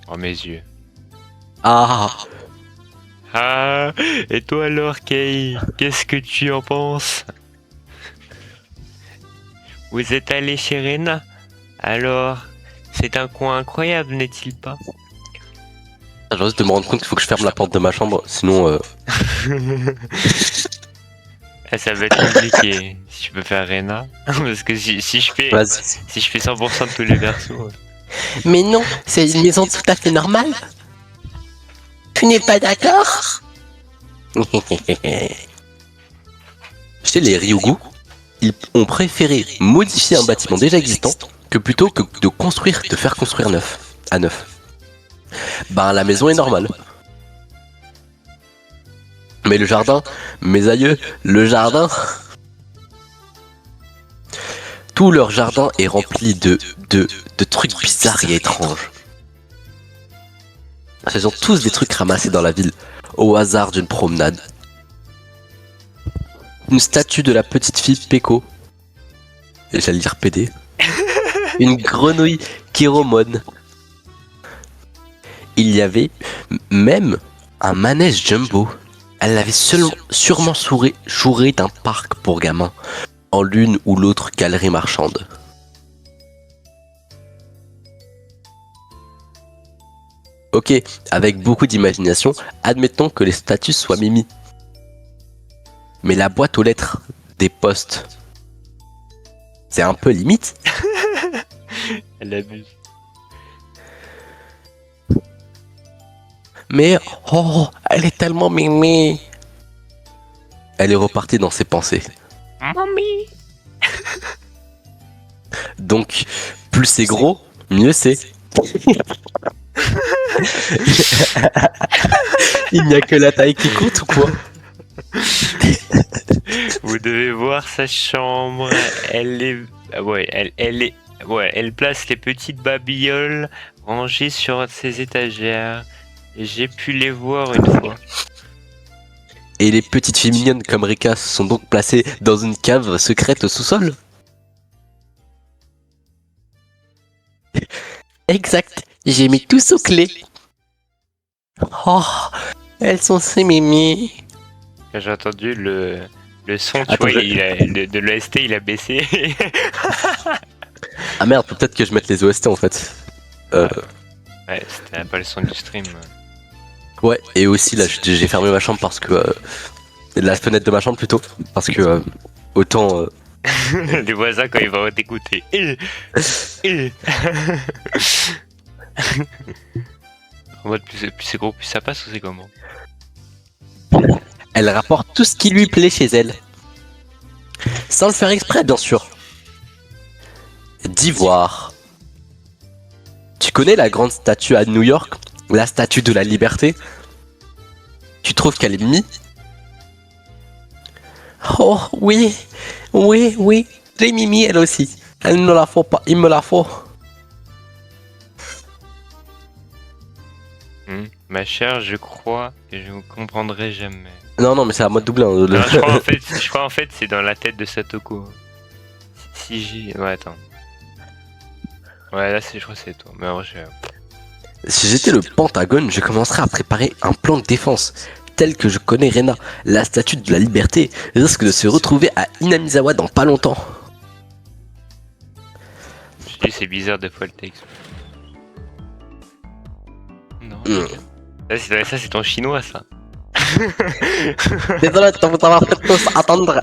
Oh mes yeux. Ah, Ah, et toi alors, Kay, qu'est-ce que tu en penses? Vous êtes allé chez Rena? Alors, c'est un coin incroyable, n'est-il pas? je risque de me rendre compte qu'il faut que je ferme la porte de ma chambre, sinon Ah, ça va être compliqué si tu peux faire Rena. Parce que si je fais vas-y. si je fais 100% de tous les persos. Mais non, c'est une maison tout à fait normale. Tu n'es pas d'accord? Chez les Ryugu, ils ont préféré modifier un bâtiment déjà existant que plutôt que de faire construire à neuf. Ben la maison est normale. Mais le jardin, mes aïeux, le jardin, tout leur jardin est rempli de trucs bizarres et étranges. Ce sont tous des trucs ramassés dans la ville, au hasard d'une promenade. Une statue de la petite fille Peko. J'allais dire PD. Une grenouille Kéromone. Il y avait même un manège jumbo. Elle l'avait sûrement chouré d'un parc pour gamins, en l'une ou l'autre galerie marchande. Ok, avec beaucoup d'imagination, admettons que les statues soient Mimi. Mais la boîte aux lettres des postes, c'est un peu limite. Elle abuse. Mais oh, elle est tellement Mimi. Elle est repartie dans ses pensées. Mamie. Donc, plus c'est gros, mieux c'est. Il n'y a que la taille qui compte ou quoi? Vous devez voir sa chambre. Elle est ouais, elle est ouais, elle place les petites babioles rangées sur ses étagères. J'ai pu les voir une fois. Et les petites filles mignonnes comme Rika sont donc placées dans une cave secrète au sous-sol? Exact, j'ai mis tout sous clé. Oh, elles sont si mimi. Quand j'ai entendu le son, tu Attends, vois, de l'OST, il a baissé. Ah merde, faut peut-être que je mette les OST en fait. Ouais, c'était pas le son du stream. Ouais, et aussi là, j'ai fermé ma chambre parce que... la fenêtre de ma chambre plutôt. Parce que autant... Les voisins, quand ils vont t'écouter. En mode, plus c'est gros, plus ça passe ou c'est comment? Elle rapporte tout ce qui lui plaît chez elle. Sans le faire exprès, bien sûr. D'ivoire. Tu connais la grande statue à New York? La statue de la liberté? Tu trouves qu'elle est mimi? Oh oui, oui, oui. J'ai mimi elle aussi. Elle ne la faut pas, il me la faut. Ma chère, je crois que je ne comprendrai jamais. Non, non, mais c'est à moi de doubler. Non, je crois en fait c'est dans la tête de Satoko. Si j'ai... Ouais, attends. Ouais, là, je crois que c'est toi. Mais en vrai, Si j'étais le Pentagone, je commencerais à préparer un plan de défense. Tel que je connais Rena, la statue de la liberté risque de se retrouver à Inamizawa dans pas longtemps. je dis, c'est bizarre de fois le texte. Non. Ça, c'est ton chinois, ça. Désolé de vous avoir fait tous attendre.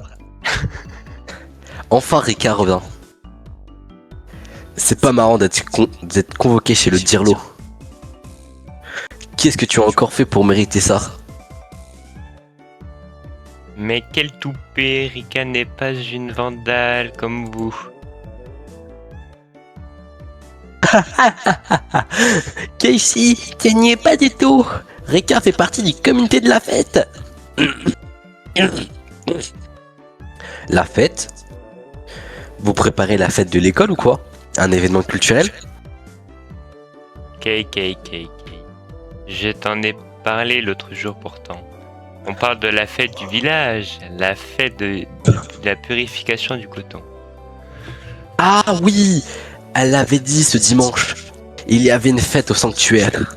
Enfin, Rika revient. C'est pas marrant d'être convoqué chez le Dirlo. Qu'est-ce que tu as encore fait pour mériter ça? Mais quel toupet, Rika n'est pas une vandale comme vous. Casey, tu n'y es pas du tout. Rika fait partie du comité de la fête. La fête? Vous préparez la fête de l'école ou quoi? Un événement culturel? Kay. Je t'en ai parlé l'autre jour pourtant. On parle de la fête du village, la fête de la purification du coton. Ah oui, elle l'avait dit ce dimanche. il y avait une fête au sanctuaire.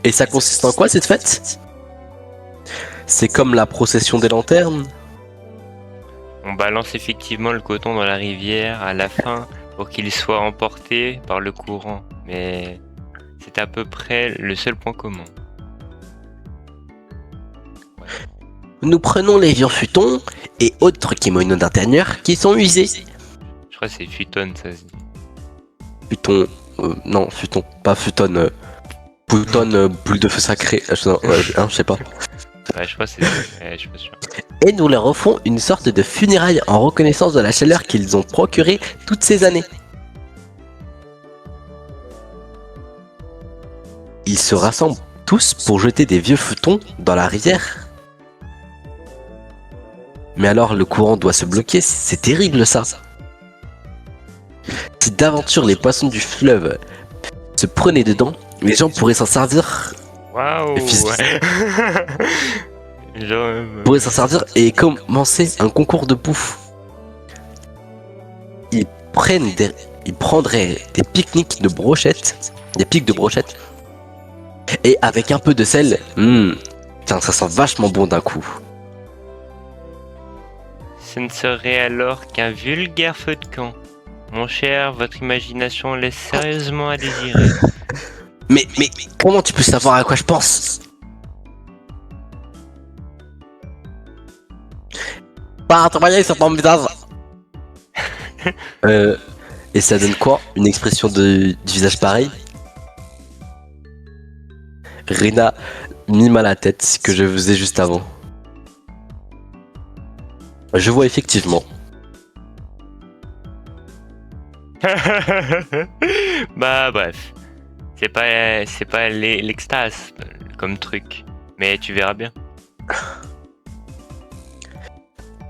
Et ça consiste en quoi cette fête? C'est comme la procession des lanternes. On balance effectivement le coton dans la rivière à la fin pour qu'il soit emporté par le courant. Mais c'est à peu près le seul point commun. Nous prenons les vieux futons et autres kimonos d'intérieur qui sont usés. Je crois que c'est futon, ça se dit. Futon, non, futon, pas futon. Futon, boule de feu sacré. Je sais pas. Ouais, je crois que c'est ça. Ouais, je suis pas sûr. Et nous leur offrons une sorte de funérailles en reconnaissance de la chaleur qu'ils ont procurée toutes ces années. Ils se rassemblent tous pour jeter des vieux futons dans la rivière. Mais alors le courant doit se bloquer, c'est terrible ça. Si d'aventure les poissons du fleuve se prenaient dedans, les gens pourraient s'en servir. Waouh! Ouais. Genre, Pourraient s'en servir et commencer un concours de bouffe. Ils prendraient des pique-niques de brochettes, des pics de brochettes, et avec un peu de sel, tiens, ça sent vachement bon d'un coup. ce ne serait alors qu'un vulgaire feu de camp. Mon cher, votre imagination laisse sérieusement à désirer. Mais comment tu peux savoir à quoi je pense? Pas travailler sur ton visage. Et ça donne quoi? Une expression du visage pareil? Rina mime à la tête que je faisais juste avant. Je vois effectivement. Bah bref, c'est pas l'extase comme truc, mais tu verras bien.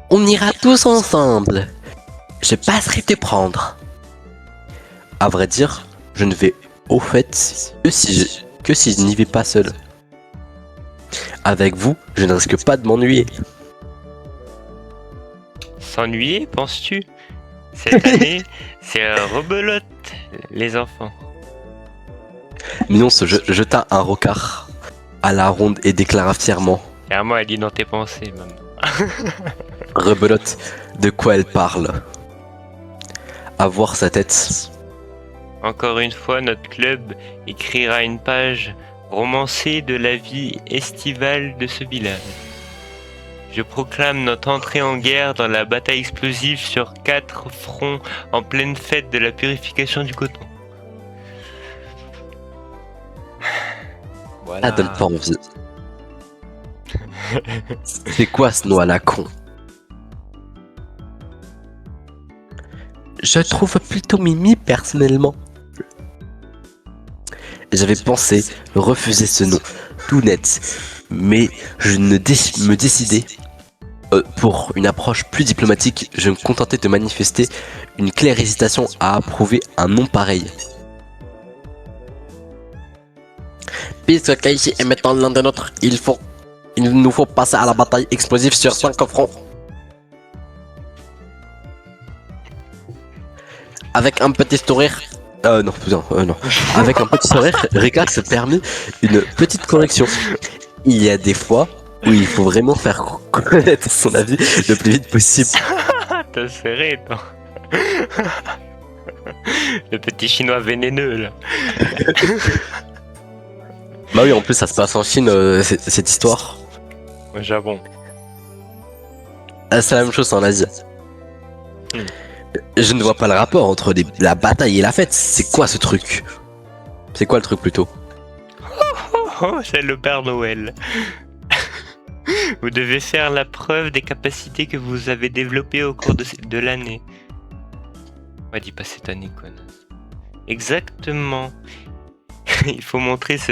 On ira tous ensemble. Je passerai te prendre. À vrai dire, je ne vais au fait que si je n'y vais pas seul. Avec vous, je ne risque pas de m'ennuyer. S'ennuyer, penses-tu? Cette année, c'est rebelote, les enfants. Minon se jeta un rocard à la ronde et déclara fièrement. Clairement, elle lit dans tes pensées, maman. Rebelote, de quoi elle parle? À voir sa tête. Encore une fois, notre club écrira une page romancée de la vie estivale de ce village. Je proclame notre entrée en guerre dans la bataille explosive sur 4 fronts en pleine fête de la purification du coton. Voilà. Ça donne pas envie. C'est quoi ce nom à la con? Je trouve plutôt Mimi personnellement. J'avais pensé refuser ce nom tout net, mais je ne me décidais. Pour une approche plus diplomatique, je me contentais de manifester une claire hésitation à approuver un nom pareil. Puisque Kaishi est maintenant l'un des nôtres, il nous faut passer à la bataille explosive sur 5 fronts. Avec un petit sourire. Non. Avec un petit sourire, Rika se permet une petite correction. Il y a des fois où il faut vraiment faire connaître son avis le plus vite possible. T'as serré, toi. Le petit chinois vénéneux, là. Bah oui, en plus ça se passe en Chine, cette histoire. Au Japon. C'est la même chose en Asie. Je ne vois pas le rapport entre la bataille et la fête. C'est quoi ce truc? C'est quoi le truc plutôt? Oh, c'est le Père Noël. Vous devez faire la preuve des capacités que vous avez développées au cours de l'année. Ouais, dis pas cette année, connasse. Exactement. Il faut montrer ce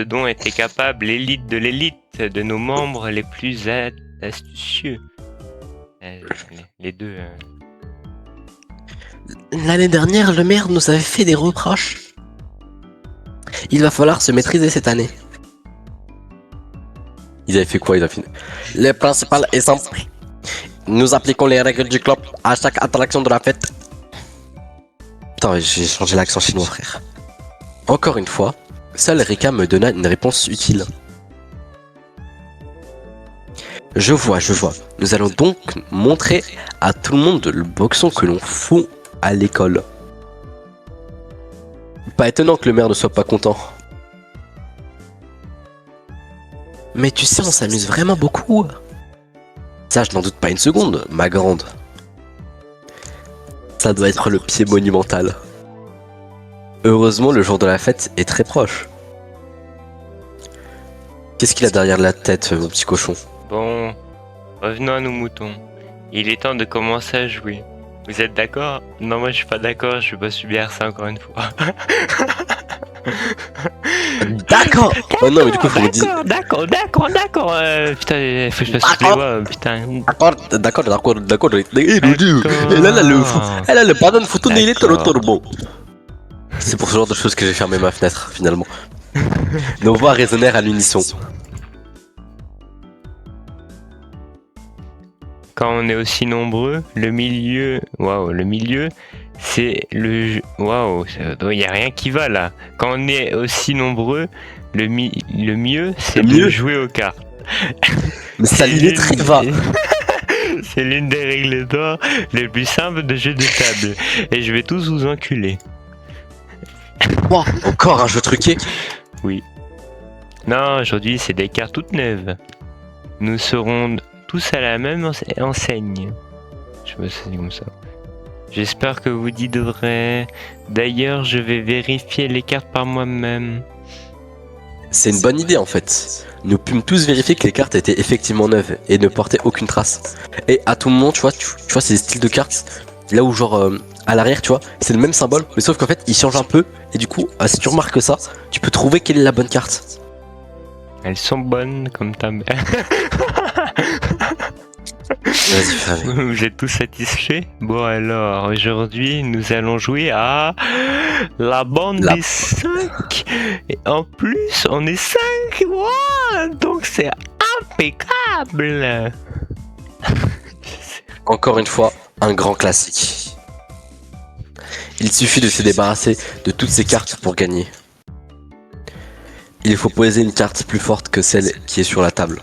dont était capable l'élite de nos membres les plus astucieux. Les deux. L'année dernière, le maire nous avait fait des reproches. Il va falloir se maîtriser cette année. Ils avaient fait quoi? Le principal est simple. Nous appliquons les règles du club à chaque attraction de la fête. Putain, j'ai changé l'accent chinois, frère. Encore une fois, seul Rika me donna une réponse utile. Je vois. Nous allons donc montrer à tout le monde le boxon que l'on fout à l'école. Pas étonnant que le maire ne soit pas content. Mais tu sais, on s'amuse vraiment beaucoup. Ça, je n'en doute pas une seconde, ma grande. Ça doit être le pied monumental. Heureusement, le jour de la fête est très proche. Qu'est-ce qu'il a derrière la tête, mon petit cochon? Bon, revenons à nos moutons. Il est temps de commencer à jouer. Vous êtes d'accord? Non, moi je suis pas d'accord, je vais pas subir ça encore une fois. D'accord. Oh non, mais du coup, faut me dire. D'accord. Putain, faut que je fasse toutes les voix, putain. D'accord. Elle a le pardon photo il est trop bon. C'est pour ce genre de choses que j'ai fermé ma fenêtre, finalement. Nos voix résonnèrent à l'unisson. Quand on est aussi nombreux, le milieu, c'est le... Waouh, il n'y a rien qui va là. Quand on est aussi nombreux, le mieux, c'est de jouer aux cartes. Mais ça lui très va. C'est l'une des règles d'or les plus simples de jeu de table. Et je vais tous vous enculer. Wow, encore un jeu truqué? Oui. Non, aujourd'hui, c'est des cartes toutes neuves. Nous serons tous à la même enseigne. Je me suis comme ça. J'espère que vous y devrez. D'ailleurs, je vais vérifier les cartes par moi-même. C'est une bonne idée en fait. Nous pûmes tous vérifier que les cartes étaient effectivement neuves et ne portaient aucune trace. Et à tout moment, tu vois, c'est des styles de cartes. Là où genre à l'arrière, tu vois, c'est le même symbole, mais sauf qu'en fait, il change un peu. Et du coup, si tu remarques ça, tu peux trouver quelle est la bonne carte. Elles sont bonnes comme ta mère. Vas-y, frère. Vous êtes tous satisfaits? Bon alors, aujourd'hui, nous allons jouer à la bande des 5. Et en plus, on est 5. Wow, donc c'est impeccable. Encore une fois, un grand classique. Il suffit de se débarrasser de toutes ces cartes pour gagner. Il faut poser une carte plus forte que celle qui est sur la table.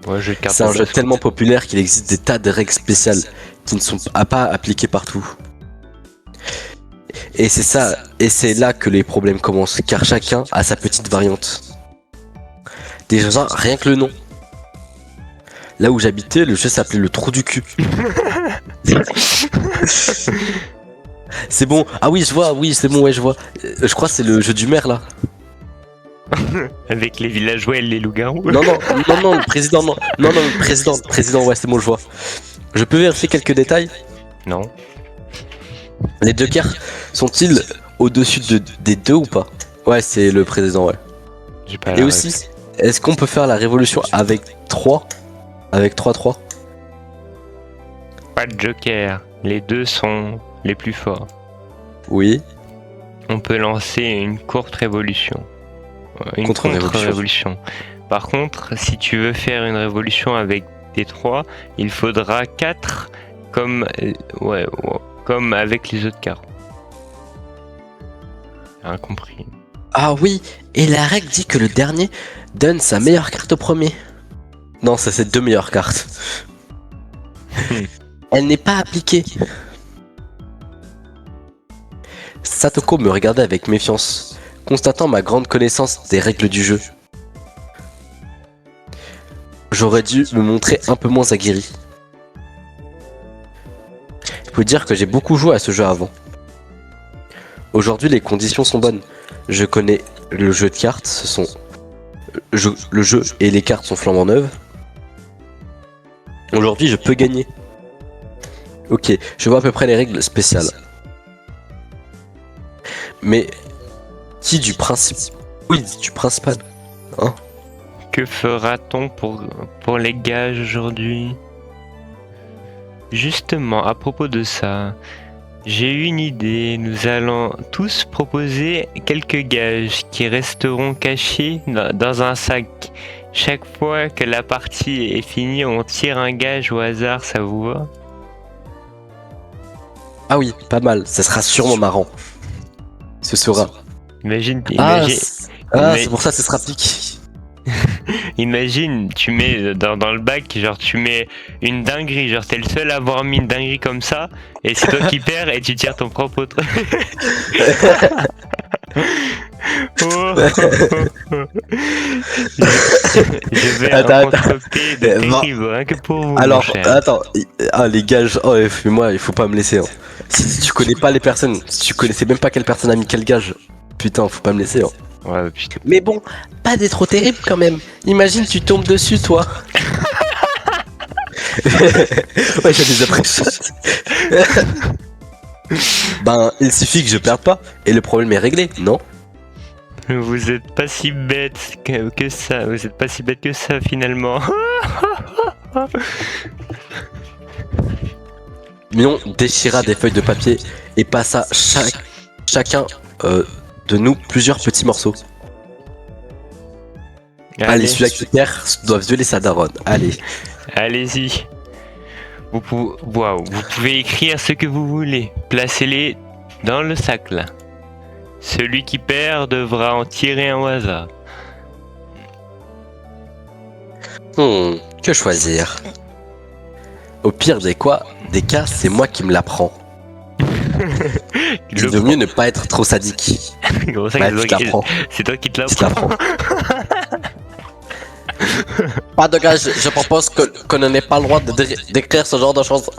Ouais, c'est un jeu tellement populaire qu'il existe des tas de règles spéciales qui ne sont pas appliquées partout. Et c'est ça, et c'est là que les problèmes commencent, car chacun a sa petite variante. Déjà, rien que le nom. Là où j'habitais, le jeu s'appelait le trou du cul. C'est bon, ah oui, je vois, oui, c'est bon, ouais, je vois. Je crois que c'est le jeu du maire là. Avec les villageois et les loups-garous. Non, le président, le président, ouais, c'est bon, je vois. Je peux vérifier quelques détails? Non. Les jokers sont-ils au-dessus des deux ou pas? Ouais, c'est le président, ouais. Et aussi, est-ce qu'on peut faire la révolution avec 3? Avec 3-3? Pas de joker, les deux sont les plus forts. Oui. On peut lancer une courte révolution. Une contre-révolution. Par contre, si tu veux faire une révolution avec des 3, il faudra 4 comme avec les autres cartes. Rien compris. Ah oui, et la règle dit que le dernier donne sa meilleure carte au premier. Non, ça c'est 2 meilleures cartes. Elle n'est pas appliquée. Satoko me regardait avec méfiance, constatant ma grande connaissance des règles du jeu. J'aurais dû me montrer un peu moins aguerri. Je peux dire que j'ai beaucoup joué à ce jeu avant. Aujourd'hui, les conditions sont bonnes. Je connais le jeu de cartes, le jeu et les cartes sont flambant neuves. Aujourd'hui, je peux gagner. Ok, je vois à peu près les règles spéciales. Mais qui du principe? Oui, du principal. Hein? Que fera-t-on pour les gages aujourd'hui? Justement, à propos de ça, j'ai eu une idée. Nous allons tous proposer quelques gages qui resteront cachés dans un sac. Chaque fois que la partie est finie, on tire un gage au hasard, ça vous va? Ah oui, pas mal, ça sera sûrement marrant. Ce sera. Imagine, C'est pour ça que ce sera pique. imagine, tu mets dans le bac, genre tu mais une dinguerie, genre t'es le seul à avoir mis une dinguerie comme ça, et c'est toi qui perds et tu tires ton propre truc. Oh. Je vais en concocter de terribles, rien que pour vous. Alors, mon cher. attends, les gars, moi, il faut pas me laisser. Hein. Si tu connais pas les personnes, si tu connaissais même pas quelle personne a mis quel gage, putain, faut pas me laisser. Hein. Ouais, putain. Mais bon, pas des trop terribles quand même. Imagine, tu tombes dessus, toi. Ouais, j'ai des impressions. Ben, il suffit que je perde pas, et le problème est réglé, non? Vous êtes pas si bête que ça, vous êtes pas si bête que ça finalement. Mion déchira des feuilles de papier et passa chacun de nous plusieurs petits morceaux. Allez, celui-là qui perd doit violer sa daronne. Allez. Allez-y. Vous pouvez écrire ce que vous voulez. Placez-les dans le sac là. Celui qui perd devra en tirer un au hasard. Que choisir? Au pire des cas, c'est moi qui me l'apprends. Il vaut mieux ne pas être trop sadique. Gros, ça, c'est toi qui te l'apprends. Pas de gage, je propose qu'on n'ait pas le droit d'écrire ce genre de choses.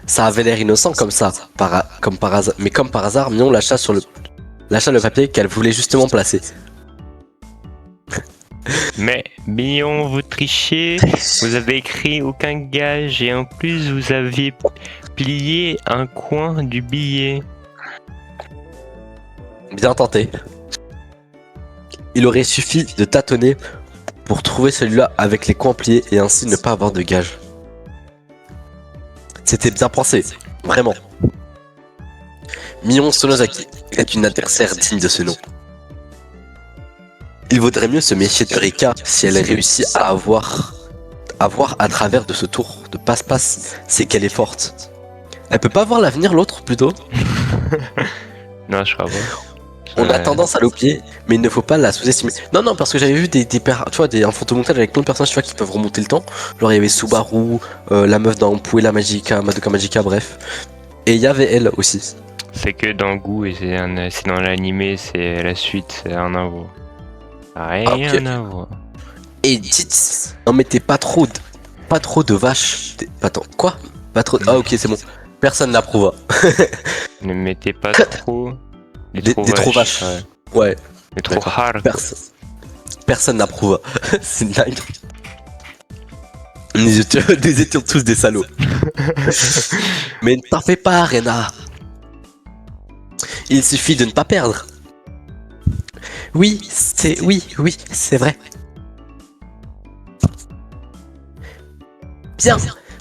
Ça avait l'air innocent comme ça, comme par hasard. Mais comme par hasard, Mion lâcha le papier qu'elle voulait justement placer. Mais Mion, vous trichez, vous avez écrit aucun gage et en plus vous aviez plié un coin du billet. Bien tenté. Il aurait suffi de tâtonner pour trouver celui-là avec les coins pliés et ainsi ne pas avoir de gage. C'était bien pensé, vraiment. Mion Sonozaki est une adversaire digne de ce nom. Il vaudrait mieux se méfier de Rika si elle réussit à avoir à travers de ce tour de passe-passe, c'est qu'elle est forte. Elle peut pas voir l'avenir l'autre plutôt? Non, je crois pas. On a tendance à l'oublier, mais il ne faut pas la sous-estimer. Non, parce que j'avais vu un photomontage avec plein de personnages, tu vois, qui peuvent remonter le temps. Genre, il y avait Subaru, la meuf dans Puella Magica, Madoka Magica, bref. Et il y avait elle aussi. C'est que dans le goût, et c'est dans l'animé, c'est la suite, c'est un à voir. Rien à voir. Et dites, n'en mettez pas trop de vaches. Attends, quoi? Pas trop. Ah, ok, c'est bon. Personne n'approuva. Ne mettez pas trop. Des trop vaches. Ouais. Des trop hard. Personne n'approuva. C'est une dingue. Nous étions tous des salauds. Mais ne t'en fais pas, Rena. Il suffit de ne pas perdre. Oui, c'est vrai. Bien,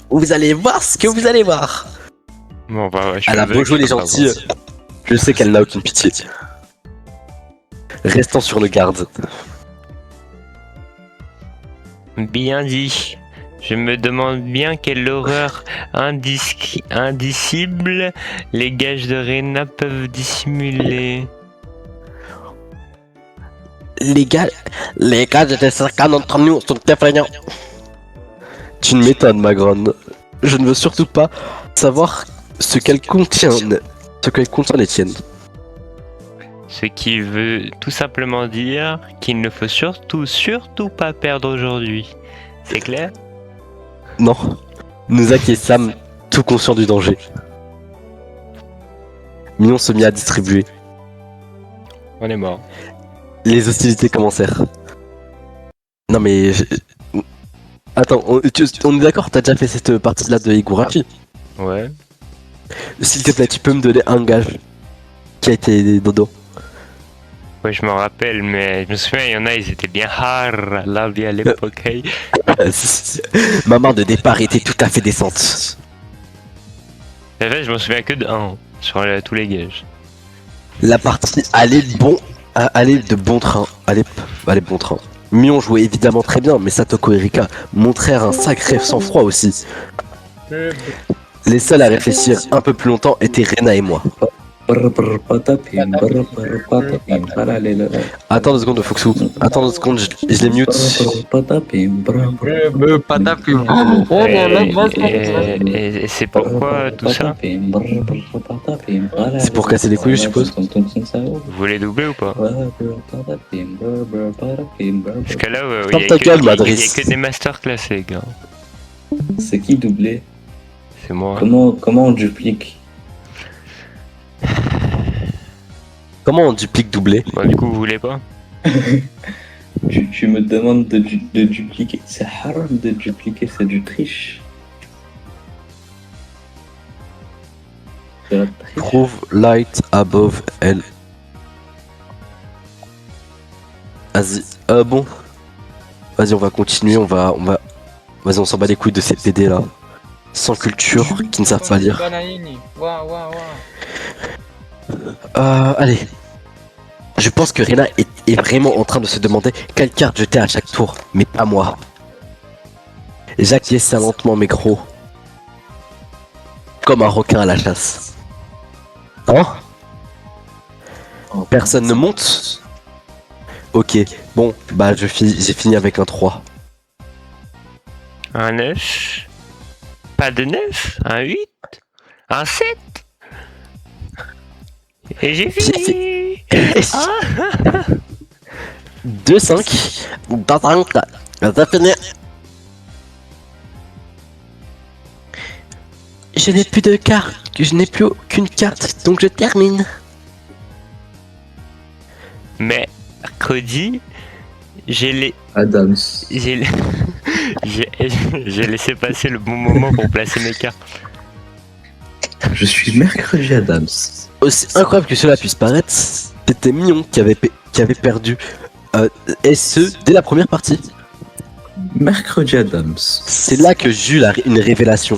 vous allez voir ce que vous allez voir. Bon, bah, elle a beau jouer les gentils. Je sais qu'elle n'a aucune pitié. Restons sur le garde. Bien dit. Je me demande bien quelle horreur indicible les gages de Rena peuvent dissimuler. Les gages de certains d'entre nous sont effrayants. Tu ne m'étonnes, ma grande. Je ne veux surtout pas savoir ce qu'elle contient les tiennes. Ce qui veut tout simplement dire qu'il ne faut surtout pas perdre aujourd'hui. C'est clair? Non. Nozaki et Sam, tout conscients du danger. Mion se mit à distribuer. On est mort. Les hostilités commencèrent. Non mais... Attends, on est d'accord, t'as déjà fait cette partie-là de Higurashi? Ouais. S'il te plaît, tu peux me donner un gage qui a été dodo? Ouais, je m'en rappelle, mais je me souviens, il y en a, ils étaient bien hard là, à l'époque. Hey. Ma main de départ était tout à fait décente. En fait, je m'en souviens que de 1 sur tous les gages. La partie allait de bon train. Allez, bon train. Mion jouait évidemment très bien, mais Satoko et Rika montrèrent un sacré sang-froid aussi. Les seuls à réfléchir un peu plus longtemps étaient Rena et moi. Attends 2 secondes, Foxou. Attends 2 secondes, je les mute. Et c'est pourquoi tout ça? C'est pour casser les couilles, je suppose. Vous voulez doubler ou pas? Parce que là, il Ferme y a ta gueule, que Madrice. des masterclass, les gars. C'est qui doublé? C'est moi. Comment on duplique? Comment on duplique doublé? Bon, du coup, vous voulez pas? Tu me demandes de dupliquer. C'est haram de dupliquer, c'est du triche. C'est la triche. Prove light above L. Vas-y. Bon. Vas-y, on va continuer, on va... Vas-y, on s'en bat les couilles de ces PD là. Sans culture, qui ne savent pas lire. Allez. Je pense que Rena est vraiment en train de se demander quelle carte jeter à chaque tour, mais pas moi. J'acquiesce lentement mes crocs. Comme un requin à la chasse. Hein? Personne ne monte? Ok, bon, bah j'ai fini avec un 3. Un 9? Pas de 9? Un 8? Un 7? Et j'ai fini! 2-5. T'as fini. Je n'ai plus de carte, je n'ai plus aucune carte, donc je termine. Mais, Cody, Adams. j'ai laissé passer le bon moment pour placer mes cartes. Je suis mercredi Adams. Aussi incroyable que cela puisse paraître, c'était Mignon qui avait perdu SE dès la première partie. Mercredi Adams. C'est là que j'eus une révélation.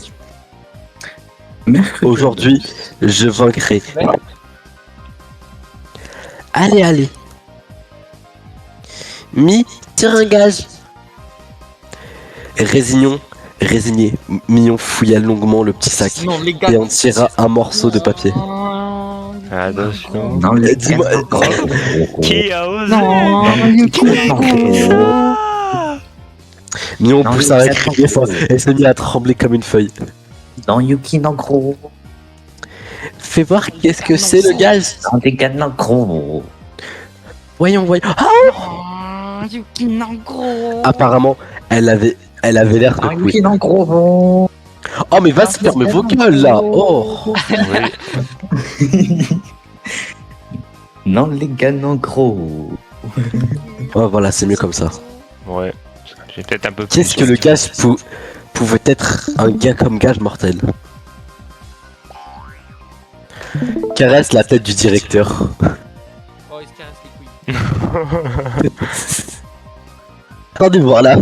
Mercredi. Aujourd'hui, je vaincrai. Allez. Tire un gage. Résigné, Mignon fouilla longuement le petit sac et en tira un morceau de papier. Attention. Non, les Dis-moi, Qui a osé? Mignon Non, poussa mais un c'est cri fort et se mit à trembler comme une feuille. Dans Yuki no gros. Fais voir qu'est-ce que c'est le gage. Dans des gars no gros. Voyons. Ah, Yuki Nangro. apparemment, elle avait l'air de Dans couiller. Yuki no gros. Oh mais va se fermer vos gueules là. Oh. Oui. Non, les gars no gros. Oh, voilà, c'est mieux comme ça. Ouais. J'ai peut-être un peu plus. Qu'est-ce que le gage pouvait être un gars comme gage mortel? Caresse la tête du directeur. Oh, il se caresse les couilles. Attendez voir là.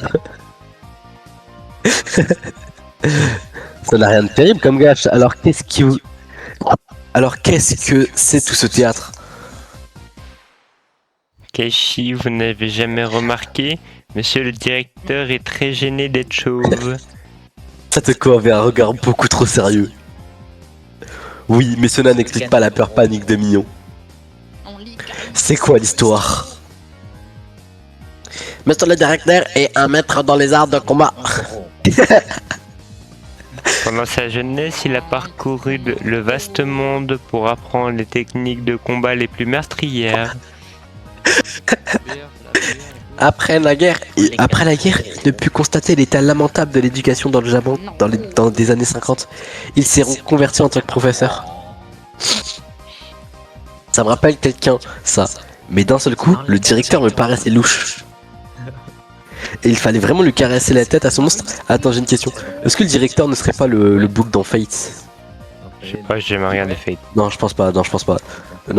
Ça n'a rien de terrible comme gage. Alors qu'est-ce que c'est tout ce théâtre? Keishi, vous n'avez jamais remarqué? Monsieur le directeur est très gêné d'être chauve. Satoko avait un regard beaucoup trop sérieux. Oui, mais cela n'explique pas la peur panique de Mignon. C'est quoi l'histoire? Monsieur le directeur est un maître dans les arts de combat. Pendant sa jeunesse, il a parcouru le vaste monde pour apprendre les techniques de combat les plus meurtrières. Après la guerre, il ne put constater l'état lamentable de l'éducation dans le Japon dans les années 50. Il s'est reconverti en tant que professeur. Ça me rappelle quelqu'un, ça. Mais d'un seul coup, le directeur me paraissait louche. Et il fallait vraiment lui caresser la tête à ce monstre. Attends, j'ai une question. Est-ce que le directeur ne serait pas le bouc dans Fate? Je sais pas, j'ai jamais regardé Fate. Non, je pense pas. Non, je pense pas, vu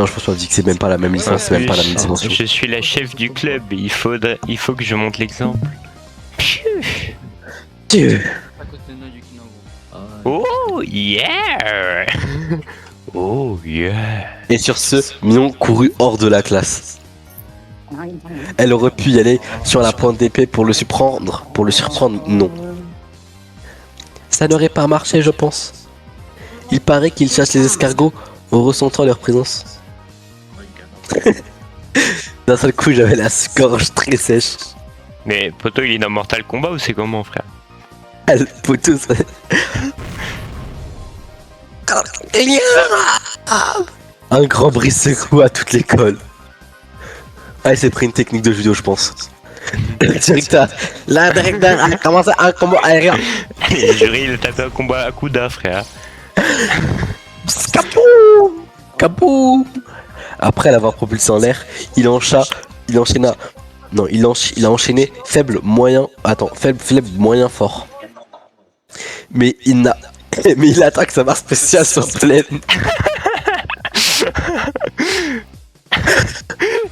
que c'est même pas la même licence, c'est même pas la même dimension. Je suis la chef du club, il faut que je montre l'exemple. Dieu. À côté de nous, Yuki Nangro. Oh yeah. Oh yeah. Et sur ce, Mignon courut hors de la classe. Elle aurait pu y aller sur la pointe d'épée pour le surprendre, non. Ça n'aurait pas marché, je pense. Il paraît qu'ils chassent les escargots en ressentant leur présence. D'un seul coup, j'avais la gorge très sèche. Mais Poto, il est dans Mortal Kombat ou c'est comment, frère? Ah, le poteau, ça... Un grand bruit secoue à toute l'école. Ah, il s'est pris une technique de judo, je pense. Directeur, la directeur a commencé un combat aérien. Et juré, il a tapé un combat à Kuda, frère. Kaboum Kaboum. Après l'avoir propulsé en l'air, il enchaîna. Non, il a enchaîné faible, moyen. Attends, faible, moyen, fort. Mais il attaque sa barre spéciale sur pleine.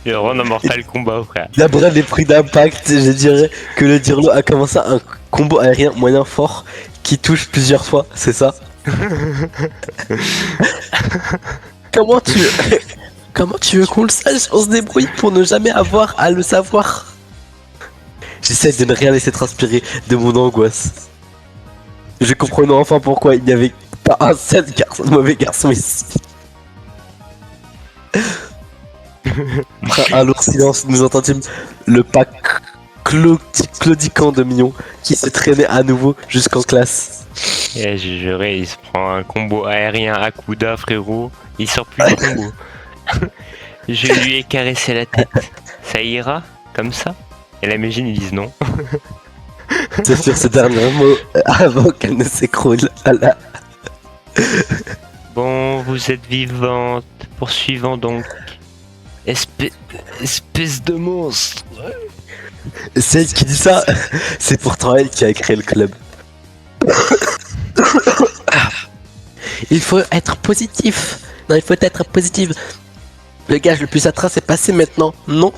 Il rentre dans Mortal Kombat, frère. D'après les prix d'impact, je dirais que le Dirlo a commencé un combo aérien moyen fort qui touche plusieurs fois, c'est ça? Comment tu veux qu'on le sache? On se débrouille pour ne jamais avoir à le savoir. J'essaie de ne rien laisser transpirer de mon angoisse. Je comprenais enfin pourquoi il n'y avait pas un seul mauvais garçon ici. Après un lourd silence, nous entendîmes le pas claudiquant de Mignon qui se traînait à nouveau jusqu'en classe. Et j'ai juré, il se prend un combo aérien à Kuda, frérot. Il sort plus du combo. Je lui ai caressé la tête. Ça ira? Comme ça? Et la mégine, ils disent non. C'est sur ce dernier mot avant qu'elle ne s'écroule. Voilà. Bon, vous êtes vivante. Poursuivons donc. Espèce de monstre. Celle qui dit ça, c'est pourtant elle qui a créé le club. Il faut être positif. Non, il faut être positif. Le gage le plus attraint c'est passé maintenant. Non.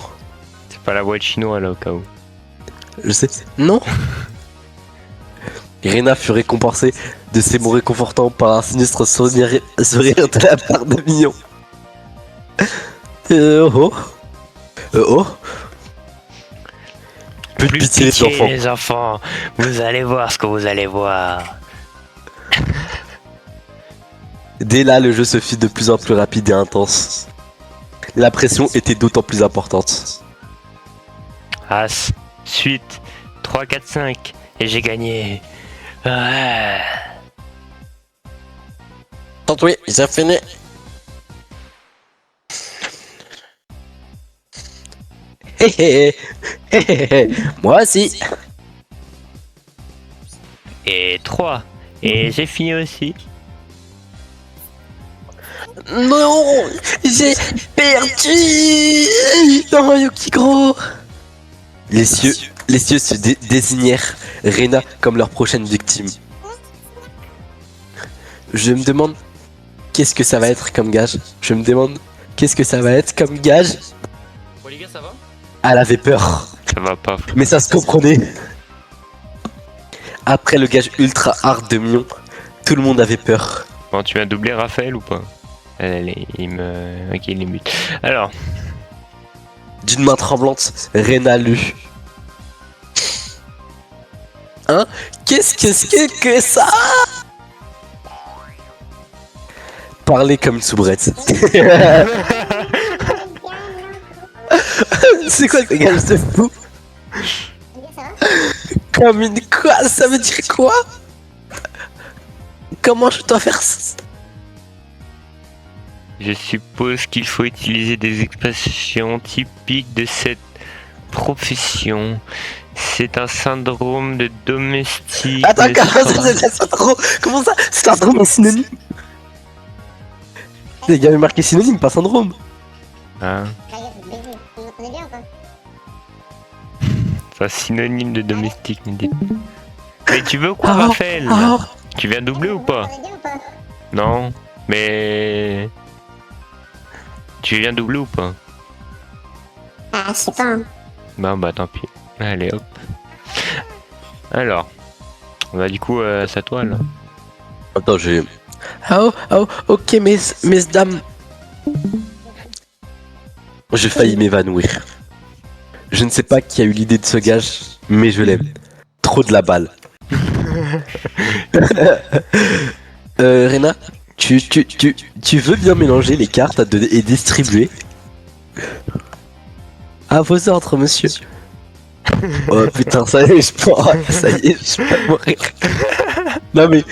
C'est pas la voix de chinois là au cas où. Je sais. Non. Irina fut récompensée de ses mots réconfortants par un sinistre sourire de la part de Mignon. Oh. Peu de Plus pitié les enfants. les enfants. Vous allez voir ce que vous allez voir. Dès là, le jeu se fit de plus en plus rapide et intense. La pression était d'autant plus importante. As, suite, 3, 4, 5. Et j'ai gagné. Ouais. Tant oui, j'ai fini. Hé hé hé. Moi aussi. Et 3. Et j'ai fini aussi. Non, j'ai perdu. Non, Yuki gros. Les cieux se désignèrent Rena comme leur prochaine victime. Je me demande qu'est-ce que ça va être comme gage. Bon les gars, ça va? Elle avait peur, Ça va pas. mais ça se comprenait. Après le gage ultra hard de Mion, tout le monde avait peur. Bon, tu viens doubler Raphaël ou pas? Allez, il me... Ok, il les bute. Alors, D'une main tremblante, Rena lut. Hein? Qu'est-ce que ça? Parler comme une soubrette. C'est quoi ce gage de fou? Comme une quoi? Ça veut dire quoi? Comment je dois faire ça? je suppose qu'il faut utiliser des expressions typiques de cette profession. C'est un syndrome de domestique. Attends, comment ça? C'est un syndrome, un synonyme? Il y avait marqué synonyme, pas syndrome. Hein? C'est un synonyme de domestique, me dites. Mais tu veux quoi, Raphaël? Tu viens doubler ou pas? Non, mais... Tu viens doubler ou pas? Ah, je sais pas. Bah tant pis. Allez hop. Alors. Bah du coup c'est à toi là. Attends, j'ai... Ok, mesdames. J'ai failli m'évanouir. Je ne sais pas qui a eu l'idée de ce gage, mais je l'aime. Trop de la balle. Rena, Tu veux bien mélanger les cartes et distribuer? À vos ordres, monsieur. Oh putain, ça y est, ça y est, je vais mourir. Non mais,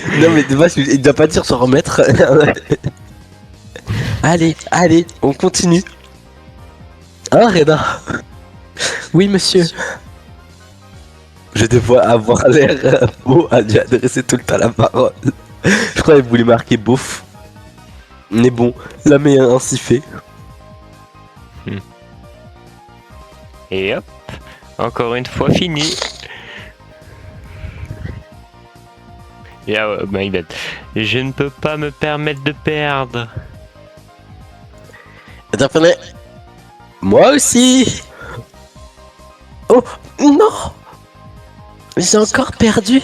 de base, il doit pas dire se remettre. Allez, on continue. Hein, Reda? Oui, monsieur. Je devais avoir l'air beau à lui adresser tout le temps la parole. Je crois qu'il voulait marquer beauf. Mais bon, la meilleure ainsi fait. Et hop, encore une fois fini. Yeah, my bad. Je ne peux pas me permettre de perdre. Attends, moi aussi. Oh non, j'ai encore perdu.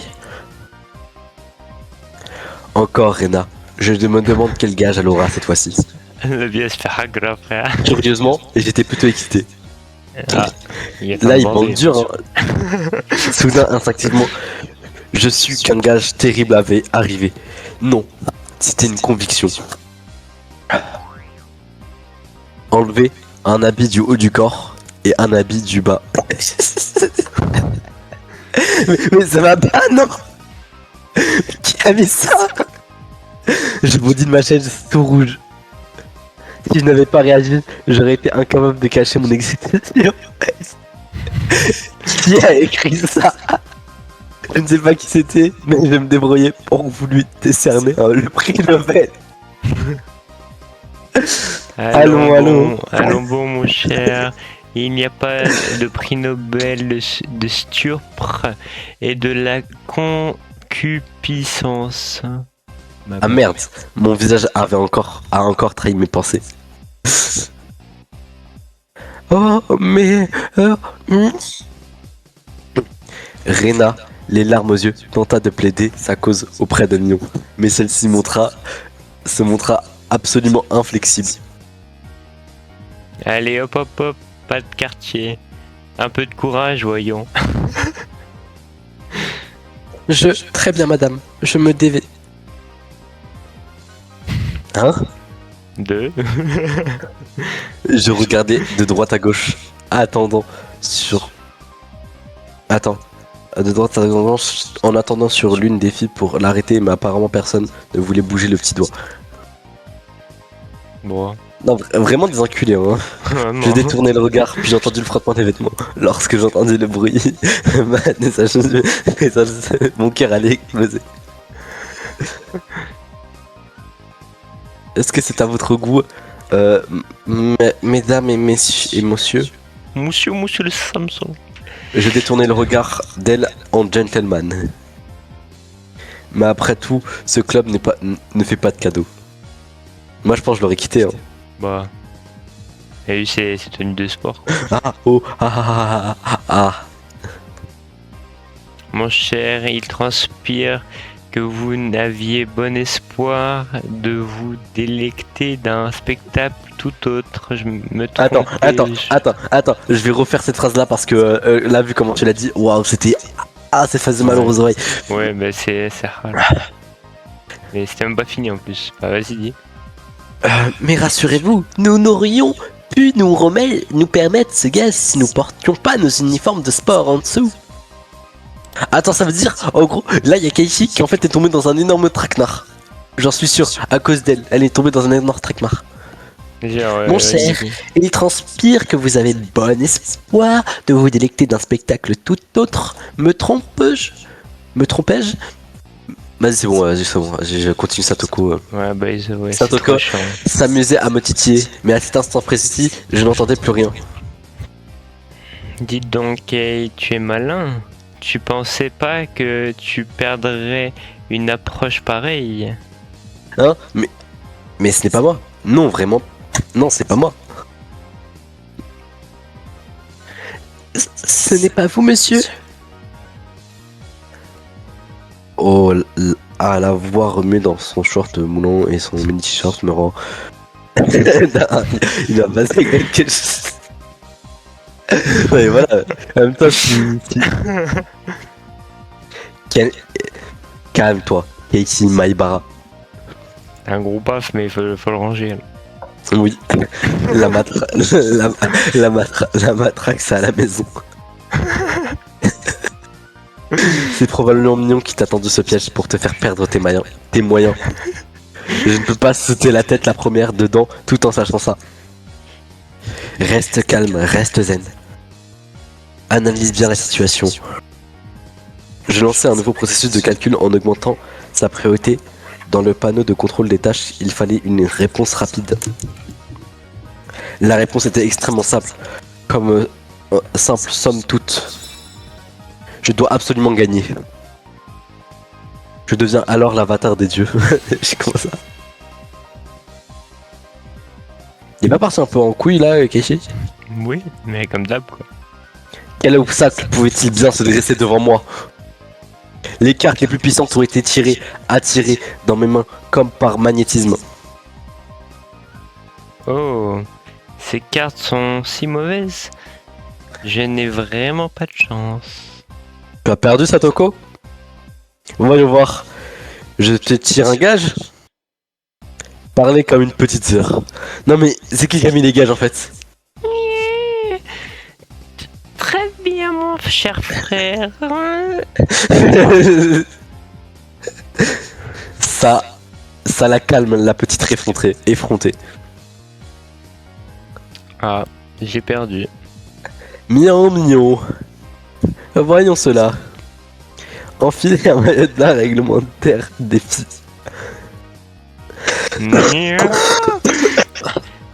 Encore Rena. Je me demande quel gage elle aura cette fois-ci. Le vieux se fait grave, frère. Curieusement, j'étais plutôt excité. Ah, est Là, en il bandé. manque dur. Hein. Soudain, instinctivement, je sus qu'un gage terrible avait arrivé. Non, c'était une conviction. Enlever un habit du haut du corps et un habit du bas. mais ça va pas, non? Qui a mis ça? Je bondis de ma chaise tout rouge. Si je n'avais pas réagi, j'aurais été incapable de cacher mon excitation. Qui a écrit ça? Je ne sais pas qui c'était, mais je vais me débrouiller pour vous lui décerner le prix Nobel. Allons. Allons bon, mon cher. Il n'y a pas de prix Nobel de stupre et de la concupiscence. Ah merde, mon visage a encore trahi mes pensées. Oh, mais... Rena, les larmes aux yeux, tenta de plaider sa cause auprès de Mion, mais celle-ci se montra absolument inflexible. Allez, hop, pas de quartier. Un peu de courage, voyons. Très bien madame, je me dévais... Hein? Deux. Je regardais de droite à gauche, de droite à gauche, en attendant sur l'une des filles pour l'arrêter, mais apparemment personne ne voulait bouger le petit doigt. Bon. Non, vraiment des enculés, hein. Ah, non. J'ai détourné le regard, puis j'ai entendu le frottement des vêtements. Lorsque j'entendis le bruit, mon cœur allait exploser. Est-ce que c'est à votre goût, mesdames et messieurs? Monsieur le Samson. Je détournai le regard d'elle en gentleman. Mais après tout, ce club ne fait pas de cadeaux. Moi je pense que je l'aurais quitté. Hein. Bah. Et lui, c'est tenue de sport. Ah. Mon cher, il transpire que vous n'aviez bon espoir de vous délecter d'un spectacle tout autre. Je me trompe. Attends, je vais refaire cette phrase là parce que là, vu comment tu l'as dit, waouh, c'était. Ah, ça faisait mal aux oreilles. Ouais, mais c'est rare. Mais c'était même pas fini en plus. Bah, vas-y, dis. Mais rassurez-vous, nous n'aurions pu nous permettre ce gaz si nous portions pas nos uniformes de sport en dessous. Attends, ça veut dire, en gros, là il y a Keishi qui en fait est tombée dans un énorme traquenard. J'en suis sûr, à cause d'elle, elle est tombée dans un énorme traquenard. Mon cher, il transpire que vous avez bon espoir de vous délecter d'un spectacle tout autre. Me trompais-je? Vas-y, c'est bon, je continue Satoko. Ouais, bah, ouais, Satoko s'amusait à me titiller, mais à cet instant précis, je n'entendais plus rien. Dites donc, Kei, tu es malin. Tu pensais pas que tu perdrais une approche pareille? Hein? Mais ce n'est pas moi. Non, vraiment. Non, c'est pas moi. Ce n'est pas vous, monsieur? Oh, à la voir remuer dans son short moulant et son mini t-shirt me rend... Il va passer quelque chose. Ouais, voilà. En même temps, Calme-toi, Keiichi Maibara. Un gros paf, mais faut le ranger. Là. Oui. La, matra... la matraque, c'est à la maison. C'est probablement Mignon qui t'a tendu ce piège pour te faire perdre tes moyens. Je ne peux pas sauter la tête la première dedans tout en sachant ça. Reste calme, reste zen. Analyse bien la situation. Je lançais un nouveau processus de calcul en augmentant sa priorité. Dans le panneau de contrôle des tâches, il fallait une réponse rapide. La réponse était extrêmement simple, comme simple somme toute. Je dois absolument gagner. Je deviens alors l'avatar des dieux. J'ai commencé ça. Il est pas parti un peu en couille là, Keishi? Oui, mais comme d'hab quoi. Quel obstacle pouvait-il bien se dresser devant moi? Les cartes les plus puissantes ont été attirées dans mes mains comme par magnétisme. Oh, ces cartes sont si mauvaises. Je n'ai vraiment pas de chance. Tu as perdu Satoko? Voyons voir. Je te tire un gage? Parler comme une petite sœur. Non mais c'est qui a mis les gages en fait? Très bien mon cher frère. Ça la calme la petite effrontée. Ah, j'ai perdu. Mignon. Voyons cela. Enfiler un maillot de bain réglementaire défi.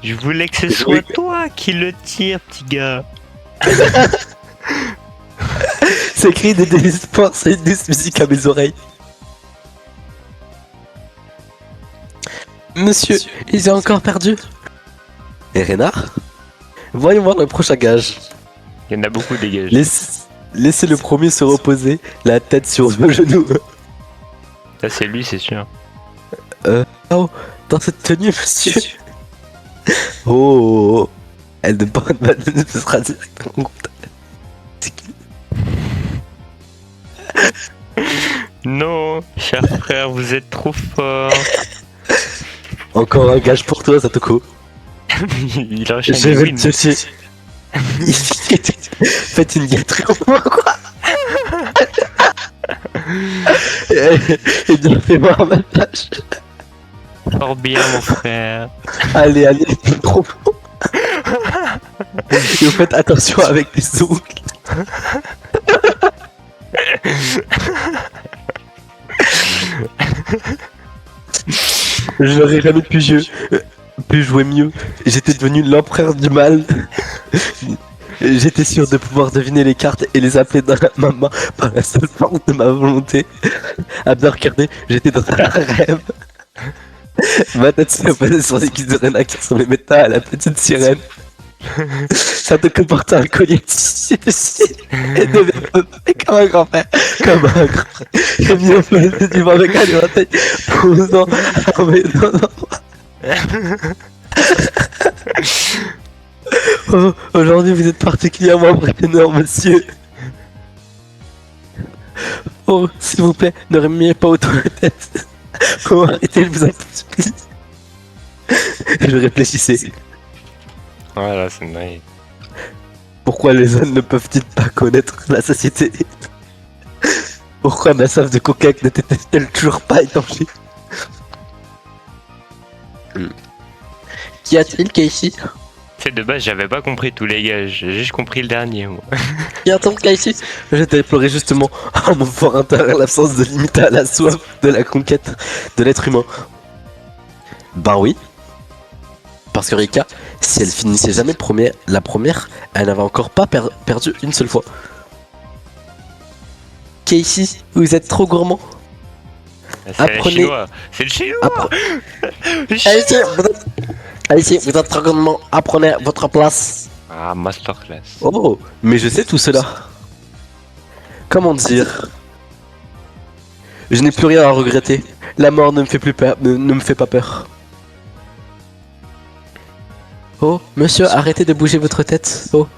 Je voulais que ce soit toi qui le tire, petit gars. C'est cri des désespoirs, c'est une douce musique à mes oreilles. Monsieur, ils ont encore perdu. Et Renard? Voyons voir le prochain gage. Il y en a beaucoup des gages. Laissez le premier se reposer, la tête sur le genou. Ça c'est lui, c'est sûr. Oh, dans cette tenue, monsieur. Oh, elle ne sera directement. C'est qui? Non, cher frère, vous êtes trop fort. Encore un gage pour toi, Satoko. Il enchaîne Je les vais wins. te chercher. Faites une gâterie au moins, quoi. Et bien, fais-moi ma tâche. Fort bien, mon frère. Allez, c'est trop bon. Et vous faites attention avec les ongles. Je n'aurais jamais pu jouer mieux. J'étais devenu l'empereur du mal. J'étais sûr de pouvoir deviner les cartes et les appeler dans ma main par la seule force de ma volonté. À bien regarder, j'étais dans un rêve. Ma tête se reposait sur les cuisses de Rena qui ressemblait maintenant à la petite sirène. Ça te comportait un collier de cire et devait me comme un grand frère. J'ai mis au feu du vent avec un éventail posant en maison. Oh, aujourd'hui vous êtes particulièrement impressionnant, monsieur. Oh, s'il vous plaît, ne remuez pas autant la tête. Oh, arrêtez, je vous en supplie. Je réfléchissais. Voilà, c'est nice. Pourquoi les hommes ne peuvent-ils pas connaître la société? Pourquoi ma soif de coca n'était-elle toujours pas étanchée? Qu'y a-t-il, Keishi? C'est de base, j'avais pas compris tous les gages. J'ai juste compris le dernier, moi. Qu'y a-t-il, Keishi? Je déplorais justement à mon fort intérieur l'absence de limite à la soif de la conquête de l'être humain. Ben oui. Parce que Rika, si elle finissait jamais la première, elle n'avait encore pas perdu une seule fois. Keishi, vous êtes trop gourmand. C'est le Apprenez- chinois. C'est le chinois. Le chinois. Allez-y, vous êtes trop gourmand. Apprenez votre place. Ah, masterclass. Oh, mais je sais tout cela. Comment dire? Je n'ai plus rien à regretter. La mort ne me fait plus peur, ne me fait pas peur. Oh, monsieur, arrêtez de bouger votre tête. Oh.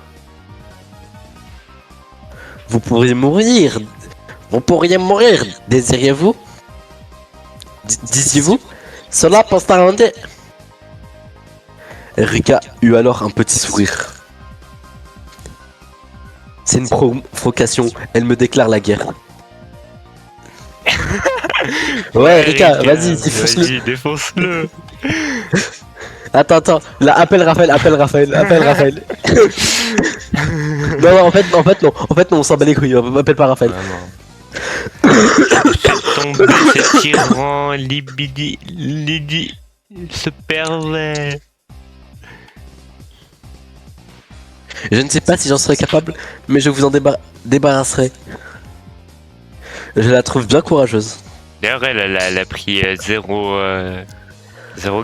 Vous pourriez mourir. Vous pourriez mourir. Désiriez-vous? Disiez-vous? Cela pour s'arranger. Rika eut alors un petit sourire. C'est une provocation, elle me déclare la guerre. Ouais, Rika, vas-y, défonce-le. Vas-y, défonce-le. Attends, là, appelle Raphaël. Non, en fait, non, on s'en bat les couilles, on m'appelle pas Raphaël. Fais tomber ce tyran, Lidi, ce pervers. Je ne sais pas si j'en serais capable, mais je vous en débarrasserai. Je la trouve bien courageuse. D'ailleurs, elle a pris zéro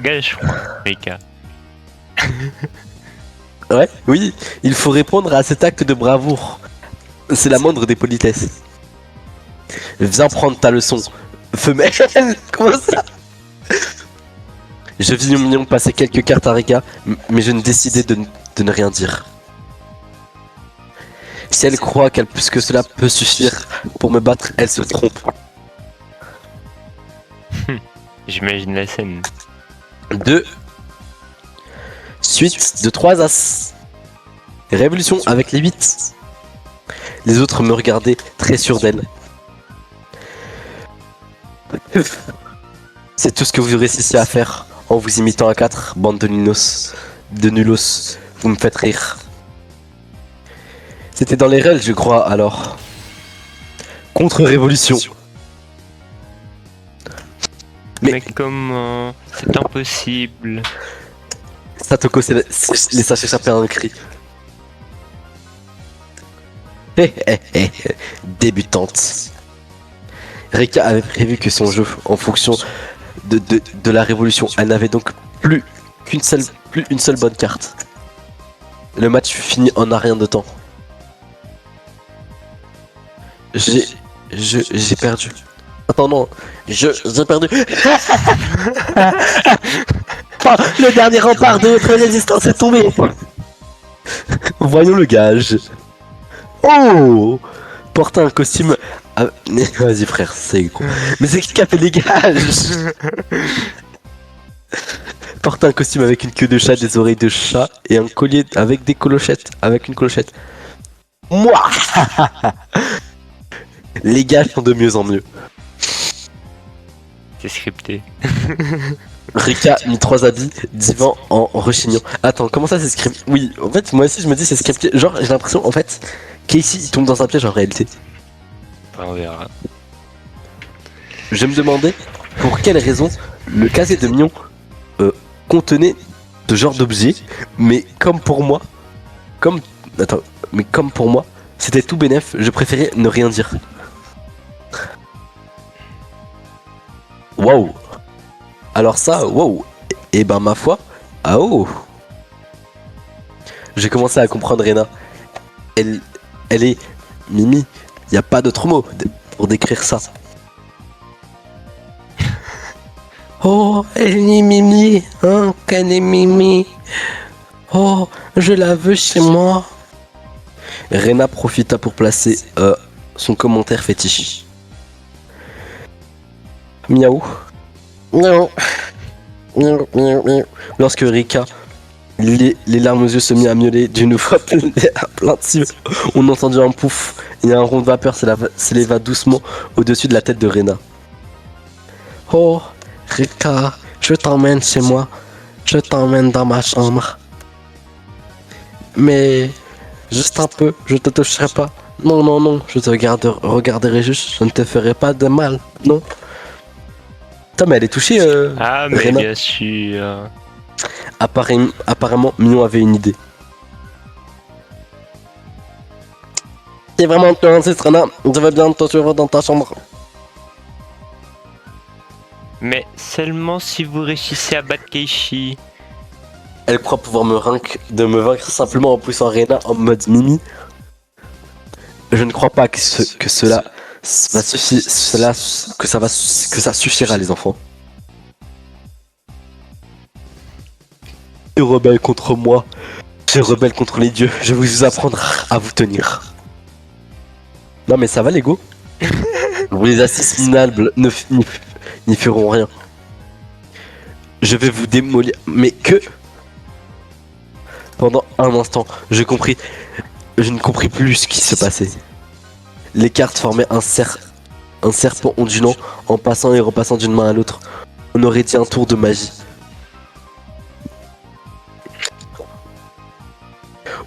gage, je crois, Rika. Ouais, oui, il faut répondre à cet acte de bravoure. C'est la moindre des politesses. Viens prendre ta leçon. Femelle. Comment ça? Je vis mignon passer quelques cartes à Rika, mais je ne décidais de ne rien dire. Si elle croit que cela peut suffire pour me battre, elle se trompe. J'imagine la scène. 2. Suite de 3 as. Révolution avec les 8. Les autres me regardaient très sûrs d'elle. C'est tout ce que vous réussissez à faire en vous imitant à 4, bande de nulos. Vous me faites rire. C'était dans les règles, je crois, alors. Contre-révolution. Mais comment? C'est impossible. Satoko laissa s'échapper un cri. Débutante. Rika avait prévu que son jeu, en fonction de la révolution, elle n'avait donc plus une seule bonne carte. Le match fut fini en un rien de temps. J'ai perdu. Attends, non, j'ai perdu. Le dernier rempart de notre résistance est tombé. Voyons le gage. Oh, porter un costume. Vas-y frère, c'est con. Mais c'est qui qui a fait les gages? Porter un costume avec une queue de chat, des oreilles de chat et un collier avec des clochettes. Avec une clochette. Moi. Les gages sont de mieux en mieux. C'est scripté. Rika mit 3 habits, divan en rechignant. Attends, comment ça c'est scripté? Oui, en fait, moi aussi je me dis c'est scripté. Genre, j'ai l'impression en fait Casey il tombe dans un piège en réalité. On verra. Je me demandais pour quelle raison le casier de Mion contenait ce genre d'objet, mais comme pour moi, c'était tout bénef, je préférais ne rien dire. Waouh. Alors ça, wow. Et ben ma foi, ah oh. J'ai commencé à comprendre Rena. Elle est Mimi. Y a pas d'autre mot pour décrire ça. Oh, elle est Mimi, hein, qu'elle est Mimi. Oh, je la veux chez moi. Rena profita pour placer son commentaire fétiche. Miaou. Miaou. Miaou, miaou, miaou. Lorsque Rika, les larmes aux yeux se mit à miauler d'une voix pleine de cible, on entendit un pouf et un rond de vapeur s'éleva doucement au-dessus de la tête de Rena. Oh, Rika, je t'emmène chez moi. Je t'emmène dans ma chambre. Mais juste un peu, je te toucherai pas. Non, non, non, je te regarderai juste, je ne te ferai pas de mal, non. Putain, mais elle est touchée, Ah, mais Rena. bien sûr. Apparemment, Mion avait une idée. C'est vraiment tu insistes, Rena. Je veux bien te suivre dans ta chambre. Mais seulement si vous réussissez à battre Keishi. Elle croit pouvoir me vaincre simplement en poussant Rena en mode Mimi. Je ne crois pas que cela va suffire, que ça suffira les enfants. Tu rebelles contre moi, je rebelle contre les dieux, je vais vous apprendre à vous tenir. Non mais ça va Lego. Vous les assises minables n'y feront rien. Je vais vous démolir. Mais que. Pendant un instant, je ne compris plus ce qui se passait. Les cartes formaient un serpent ondulant en passant et repassant d'une main à l'autre. On aurait dit un tour de magie.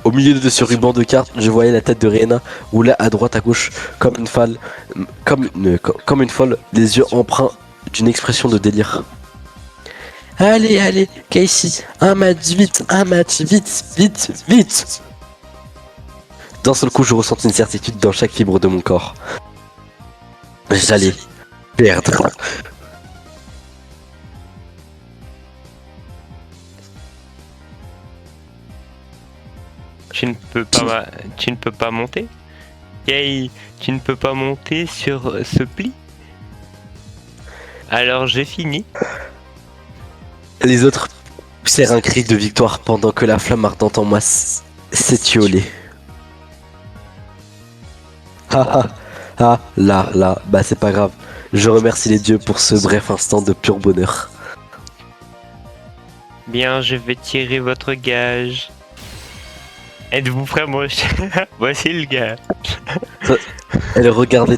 Au milieu de ce ruban de cartes, je voyais la tête de Rena rouler à droite à gauche comme une folle, les yeux empreints d'une expression de délire. Allez, allez, Casey, un match, vite, vite. D'un seul coup, je ressentis une certitude dans chaque fibre de mon corps. J'allais perdre. Tu ne peux pas monter? Kay, tu ne peux pas monter sur ce pli? Alors j'ai fini. Les autres poussèrent un cri de victoire pendant que la flamme ardente en moi s'étiolait. Là, bah c'est pas grave. Je remercie les dieux pour ce bref instant de pur bonheur. Bien, je vais tirer votre gage. Êtes-vous prêt, mon cher? Voici le gage. Elles regardèrent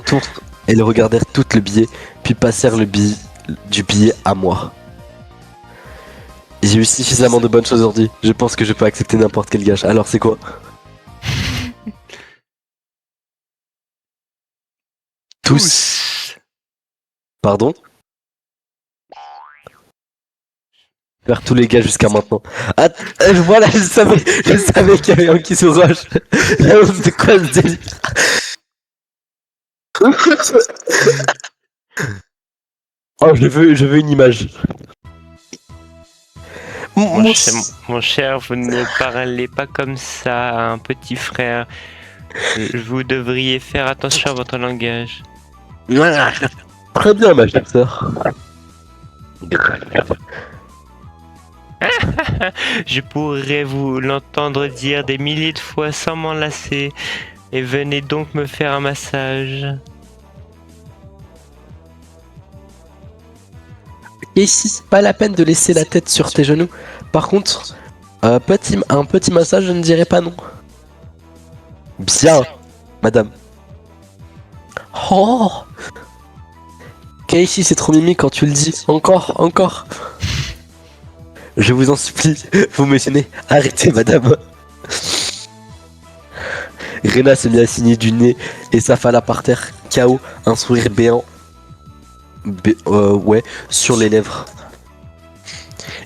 toutes le billet, puis passèrent du billet à moi. J'ai eu suffisamment de bonnes choses aujourd'hui. Je pense que je peux accepter n'importe quel gage. Alors c'est quoi? Tous. Pardon? Faire tous les gars jusqu'à maintenant. Voilà, je savais qu'il y avait un qui se rush. C'est quoi ce délire? Oh, je veux une image. Mon cher, vous ne parlez pas comme ça à un petit frère. Vous devriez faire attention à votre langage. Très bien, ma chère sœur. Je pourrais vous l'entendre dire des milliers de fois sans m'en lasser. Et venez donc me faire un massage. Et ici, c'est pas la peine de laisser la tête sur tes genoux. Par contre, un petit massage, je ne dirais pas non. Bien, madame. Oh, Casey, c'est trop mimi quand tu le dis. Encore. Je vous en supplie, vous me gênez. Arrêtez, madame. Rena se mit à signer du nez et s'affala par terre, KO, un sourire béant. Sur les lèvres.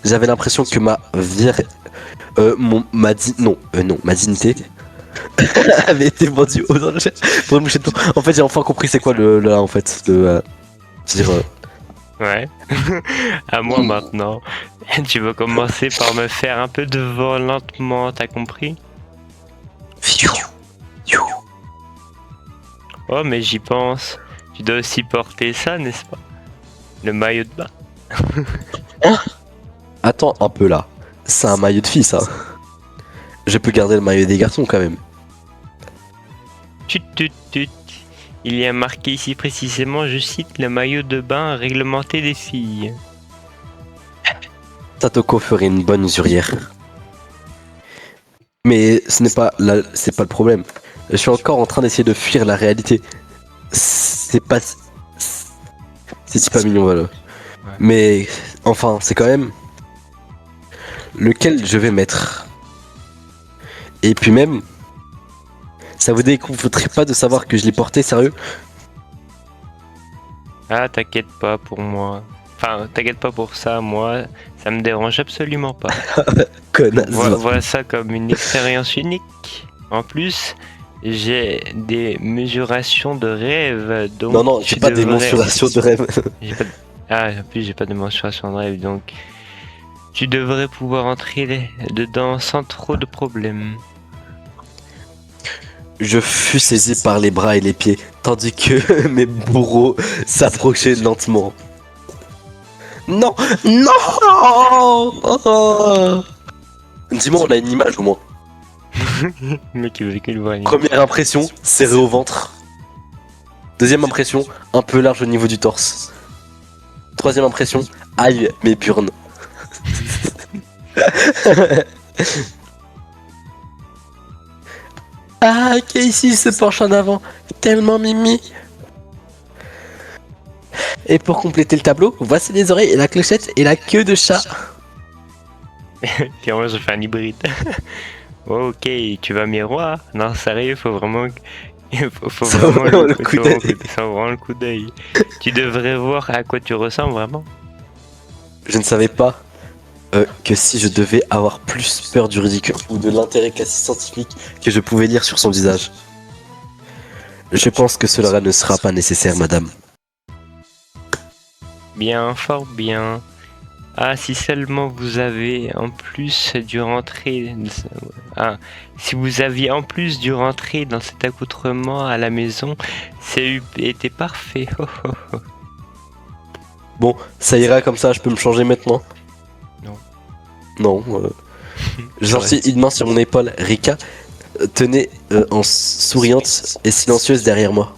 J'avais l'impression que ma dignité avait été vendue aux enchères pour une bouchée de pain. En fait, j'ai enfin compris c'est quoi Ouais. À moi maintenant. Tu veux commencer par me faire un peu de vent lentement, t'as compris? Oh, mais j'y pense. Tu dois aussi porter ça, n'est-ce pas? Le maillot de bain. Attends un peu là. C'est un maillot de fille ça. Je peux garder le maillot des garçons quand même. Tut. Il y a marqué ici précisément, je cite, le maillot de bain réglementé des filles. Satoko ferait une bonne usurière. Mais c'est pas le problème. Je suis encore en train d'essayer de fuir la réalité. C'est pas mignon, voilà. Ouais. Mais enfin, c'est quand même lequel je vais mettre. Et puis même, ça vous déconforterait pas de savoir que je l'ai porté, sérieux? Ah, t'inquiète pas pour moi. Enfin, t'inquiète pas pour ça, moi, ça me dérange absolument pas. Connasse. Voilà ça comme une expérience unique. En plus, j'ai des mesurations de rêve, donc... Non, j'ai pas des mensurations de rêve. En plus, j'ai pas de mensuration de rêve, donc... Tu devrais pouvoir entrer dedans sans trop de problèmes. Je fus saisi par les bras et les pieds, tandis que mes bourreaux s'approchaient lentement. Non. Dis-moi, on a une image au moins. Le mec, il veut qu'il voit. Première impression, serré au ventre. Deuxième impression, un peu large au niveau du torse. Troisième impression, aïe, mes burnes. Ah, Casey se penche en avant, tellement mimi. Et pour compléter le tableau, voici les oreilles et la clochette et la queue de chat. Tiens, moi je fais un hybride. Ok, tu vas miroir? Non, sérieux, faut vraiment. Faut Ça vraiment vaut le coup d'œil. ça vaut vraiment le coup d'œil. Tu devrais voir à quoi tu ressembles vraiment. Je ne savais pas que si je devais avoir plus peur du ridicule ou de l'intérêt quasi scientifique que je pouvais lire sur son visage. Je pense que cela ne sera pas nécessaire, madame. Bien, fort bien. Ah, si seulement vous avez en plus dû rentrer. Ah, si vous aviez en plus dû rentrer dans cet accoutrement à la maison, c'est été parfait. Oh, oh, oh. Bon, ça ira comme ça, je peux me changer maintenant? Non. Non. J'ai sorti une main sur mon épaule. Rika tenait en souriante et silencieuse derrière moi.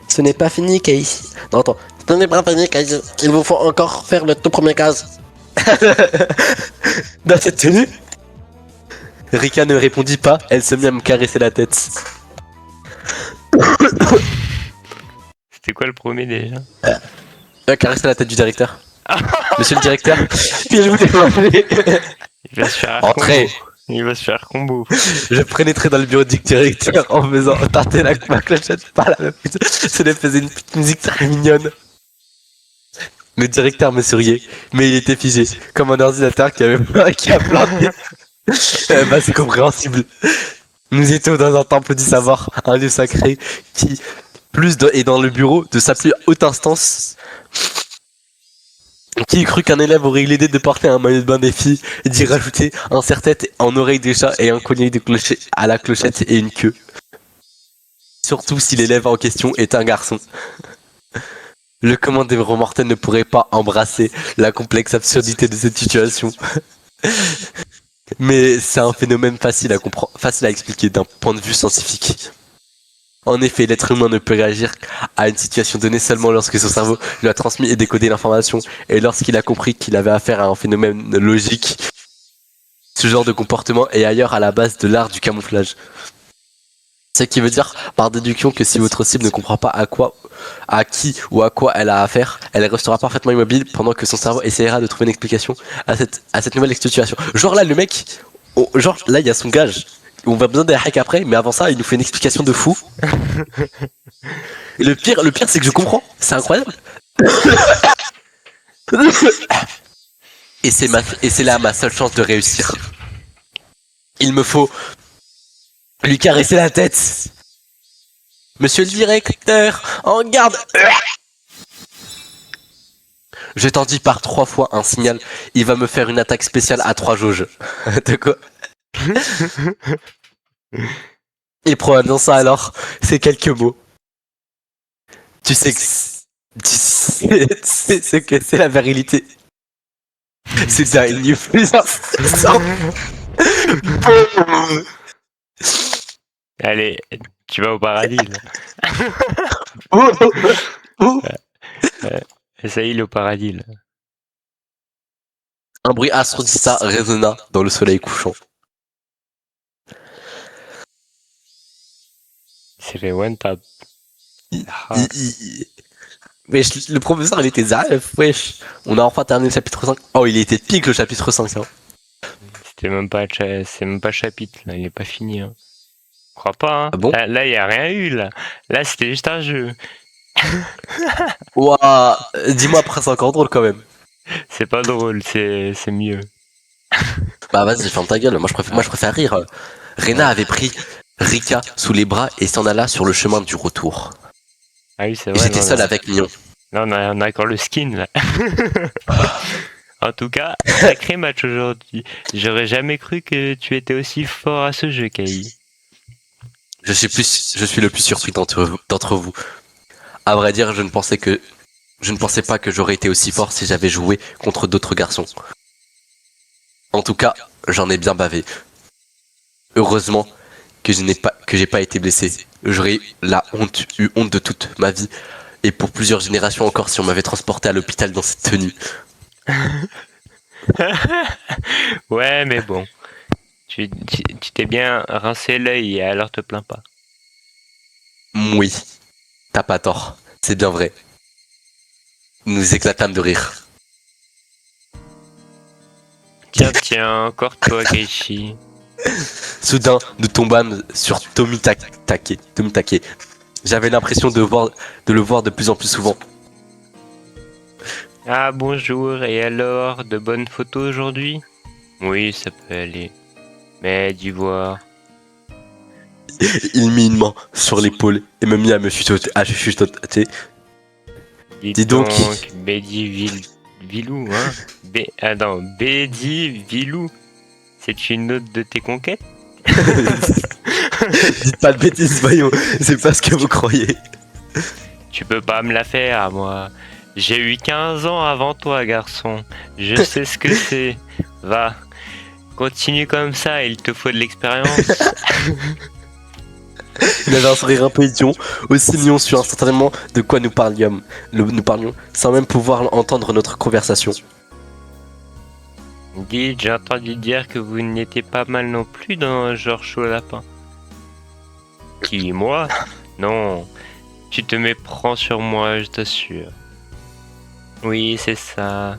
Ce n'est pas fini, Casey. Non, attends. Ce n'est pas fini, Casey. Il vous faut encore faire le tout premier case. Dans cette tenue Rika ne répondit pas, elle se mit à me caresser la tête. C'était quoi le premier déjà? Caresser la tête du directeur. Monsieur le directeur, puis-je vous demander Il va se faire Entrez. combo. Il va se faire combo. Je pénétrais dans le bureau du directeur en faisant tarter ma clochette par la même. Ça lui faisait une petite musique très mignonne. Le directeur me souriait, mais il était figé, comme un ordinateur qui a planté. Bah, c'est compréhensible. Nous étions dans un temple du savoir, un lieu sacré qui, est dans le bureau de sa plus haute instance. Qui crut qu'un élève aurait eu l'idée de porter un maillot de bain des filles et d'y rajouter un serre-tête en oreille des chats et un collier de à la clochette et une queue. Surtout si l'élève en question est un garçon. Le commandeur mortel ne pourrait pas embrasser la complexe absurdité de cette situation. Mais c'est un phénomène facile à comprendre, facile à expliquer d'un point de vue scientifique. En effet, l'être humain ne peut réagir à une situation donnée seulement lorsque son cerveau lui a transmis et décodé l'information et lorsqu'il a compris qu'il avait affaire à un phénomène logique. Ce genre de comportement est ailleurs à la base de l'art du camouflage. Ce qui veut dire par déduction que si votre cible ne comprend pas à qui ou à quoi elle a affaire, elle restera parfaitement immobile pendant que son cerveau essaiera de trouver une explication à cette nouvelle situation. Genre là, le mec, genre là, il y a son gage. On va besoin des hacks après, mais avant ça, il nous fait une explication de fou. Et le pire, c'est que je comprends. C'est incroyable. Et c'est là ma seule chance de réussir. Il me faut lui caresser la tête. Monsieur le directeur, en garde. Je t'en dis par 3 fois un signal. Il va me faire une attaque spéciale à 3 jauges. De quoi? Et probablement ça alors, c'est quelques mots. Tu sais que c'est la virilité. C'est ça, il n'y a plus Allez, tu vas au paradis là. Ça y est, il est au paradis là. Un bruit assourdissant résonna dans le soleil couchant. C'est fait one tap. Wesh, le professeur il était zalf, wesh. On a enfin terminé le chapitre 5. Oh, il était pique le chapitre 5 hein. C'est même pas chapitre là, il est pas fini. Hein. Je crois pas. Hein. Ah bon? Là, y a rien eu là. Là, c'était juste un jeu. Ouah, dis-moi après c'est encore drôle quand même. C'est pas drôle, c'est mieux. Bah vas-y, ferme ta gueule, moi je préfère rire. Rena avait pris Rika sous les bras et s'en alla sur le chemin du retour. Ah oui, c'est Et vrai. j'étais seul avec Mignon. Là, on a encore le skin là. En tout cas, sacré match aujourd'hui. J'aurais jamais cru que tu étais aussi fort à ce jeu, Kai. Je suis le plus surpris d'entre vous. À vrai dire, je ne pensais pas que j'aurais été aussi fort si j'avais joué contre d'autres garçons. En tout cas, j'en ai bien bavé. Heureusement que j'ai pas été blessé. J'aurais eu honte de toute ma vie et pour plusieurs générations encore si on m'avait transporté à l'hôpital dans cette tenue. Ouais, mais bon. Tu t'es bien rincé l'œil, alors te plains pas. Oui, t'as pas tort. C'est bien vrai. Nous éclatâmes de rire. Tiens, tiens, encore toi, Keishi. Soudain, nous tombâmes sur Tommy Take. J'avais l'impression de le voir de plus en plus souvent. Ah, bonjour, et alors, de bonnes photos aujourd'hui? Oui, ça peut aller. Mais d'y voir. Il mit une main sur l'épaule et me mit à me chuchoter. Dis donc. Vilou, hein? Attends, Bédi Vilou, c'est une autre de tes conquêtes? Dites pas de bêtises, voyons. C'est pas ce que vous croyez. Tu peux pas me la faire, moi. J'ai eu 15 ans avant toi, garçon. Je sais ce que c'est. Va, continue comme ça, il te faut de l'expérience. Il avait un sourire un peu idiot, aussi mignon sur instantanément de quoi nous parlions, sans même pouvoir entendre notre conversation. Dites, j'ai entendu dire que vous n'étiez pas mal non plus dans genre chaud lapin. Qui, moi? Non, tu te méprends sur moi, je t'assure. Oui, c'est ça.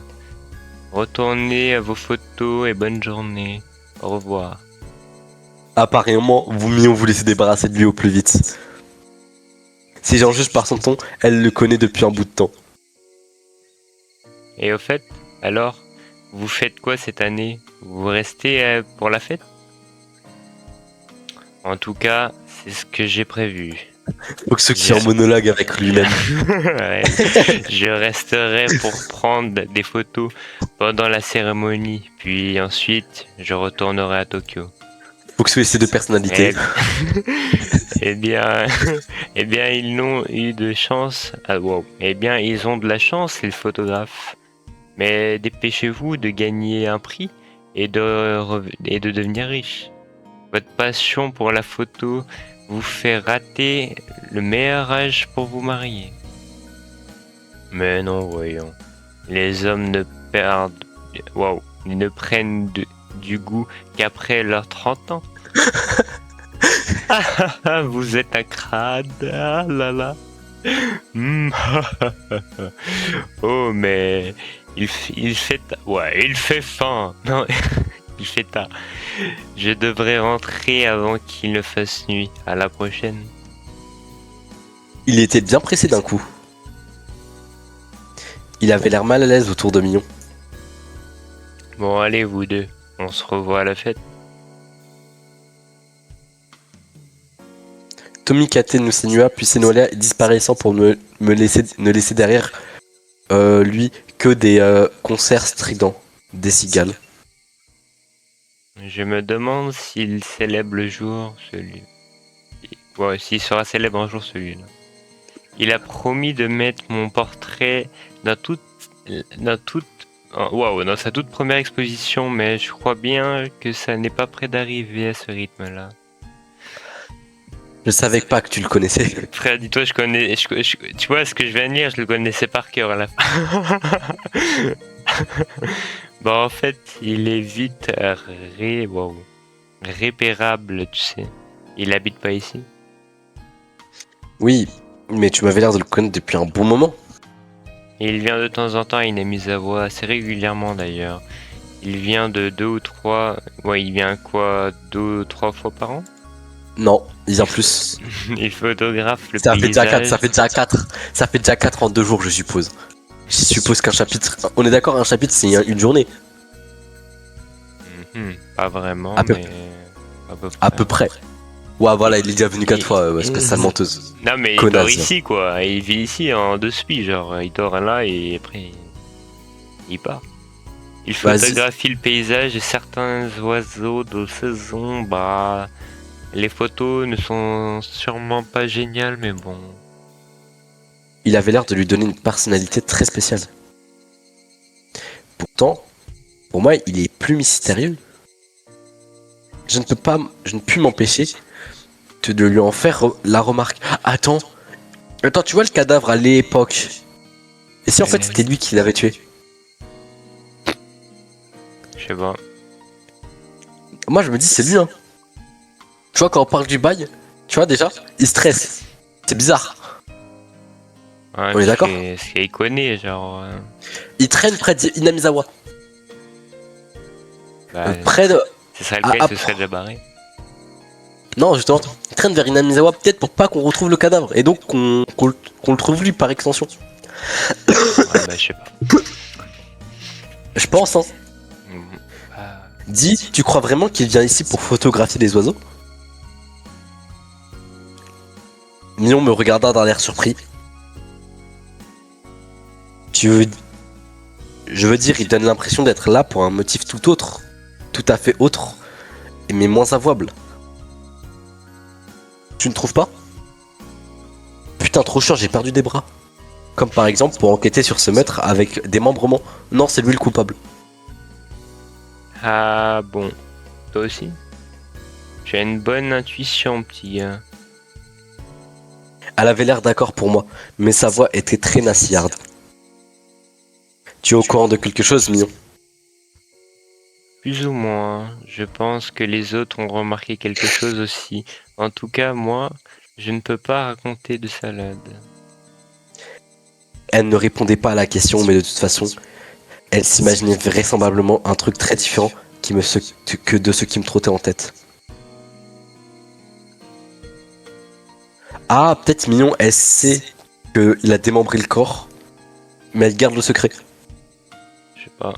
Retournez à vos photos et bonne journée. Au revoir. Apparemment, vous voulez se débarrasser de lui au plus vite. Si j'en juge par son ton, elle le connaît depuis un bout de temps. Et au fait, alors, vous faites quoi cette année? Vous restez pour la fête? En tout cas, c'est ce que j'ai prévu. Faut que ce qui est en monologue avec lui-même. Ouais, je resterai pour prendre des photos pendant la cérémonie, puis ensuite, je retournerai à Tokyo. Faut que ce soit ces deux personnalités. Eh bien, eh bien, ils n'ont eu de chance. Ah, wow. Eh bien, ils ont de la chance, les photographes. Mais dépêchez-vous de gagner un prix et de devenir riche. Votre passion pour la photo vous fait rater le meilleur âge pour vous marier. Mais non, voyons. Les hommes ne perdent... Waouh. Ils ne prennent du goût qu'après leurs 30 ans. Vous êtes un crade. Ah là là. Oh, mais il fait faim. Non, il fait tard. Je devrais rentrer avant qu'il ne fasse nuit. À la prochaine. Il était bien pressé d'un coup. Il avait l'air mal à l'aise autour de Mignon. Bon, allez, vous deux. On se revoit à la fête. Tommy Kate nous sinua, puis s'énola, disparaissant pour ne laisser derrière lui que des concerts stridents, des cigales. Je me demande s'il célèbre le jour celui. Ouais, s'il sera célèbre un jour celui-là. Il a promis de mettre mon portrait dans sa toute première exposition, mais je crois bien que ça n'est pas près d'arriver à ce rythme-là. Je savais pas que tu le connaissais. Frère, dis-toi, tu vois ce que je viens de lire, je le connaissais par cœur à la fin. Bon, en fait, il est vite répérable, tu sais. Il habite pas ici. Oui, mais tu m'avais l'air de le connaître depuis un bon moment. Et il vient de temps en temps à Inamizawa, assez régulièrement d'ailleurs. Il vient de 2 ou 3... Ouais, il vient quoi, 2 ou 3 fois par an? Non, il vient plus. Il photographe le Ça fait déjà paysage. 4, ça fait déjà 4 en 2 jours, je suppose. Je suppose qu'un chapitre... On est d'accord, un chapitre, c'est une journée. Pas vraiment, À peu- mais... À peu près. Ouais, voilà, il est déjà venu 4 fois, parce que sale menteuse. Non, mais il Connasse. dort ici, quoi. Il vit ici en 2 spies, genre. Il dort là et après... Il part. Il Vas-y. photographie le paysage et certains oiseaux de saison, bah... Les photos ne sont sûrement pas géniales, mais bon... Il avait l'air de lui donner une personnalité très spéciale. Pourtant, pour moi, il est plus mystérieux. Je ne puis m'empêcher de lui en faire la remarque. Attends, tu vois le cadavre à l'époque. Et si en fait c'était lui qui l'avait tué? sais pas. Moi, je me dis, c'est lui, hein. Tu vois, quand on parle du bail, tu vois, déjà, il stresse. C'est bizarre. Ouais, On est d'accord? C'est qu'il connaît, genre. Il traîne près d'Inamizawa. Bah, Près de... ce serait Ah, lequel, ah, ce serait déjà barré. Non, justement, il traîne vers Inamizawa peut-être pour pas qu'on retrouve le cadavre. Et donc qu'on le trouve lui par extension. Ouais, bah, je sais pas. Je pense, hein. Mhm. Bah, Dis, tu crois vraiment qu'il vient ici pour photographier les oiseaux? Mion me regarda d'un air surpris. Je veux dire, il donne l'impression d'être là pour un motif tout autre. Tout à fait autre. Mais moins avouable. Tu ne trouves pas? Putain, trop chiant, j'ai perdu des bras. Comme par exemple pour enquêter sur ce meurtre avec démembrement. Non, c'est lui le coupable. Ah bon. Toi aussi? Tu as une bonne intuition, petit gars. Elle avait l'air d'accord pour moi, mais sa voix était très nassillarde. Tu es au courant de quelque chose, Mignon? Plus ou moins. Je pense que les autres ont remarqué quelque chose aussi. En tout cas, moi, je ne peux pas raconter de salade. Elle ne répondait pas à la question, mais de toute façon, elle s'imaginait vraisemblablement un truc très différent que de ce qui me trottait en tête. Ah, peut-être Mignon, elle sait qu'il a démembré le corps, mais elle garde le secret. Je sais pas.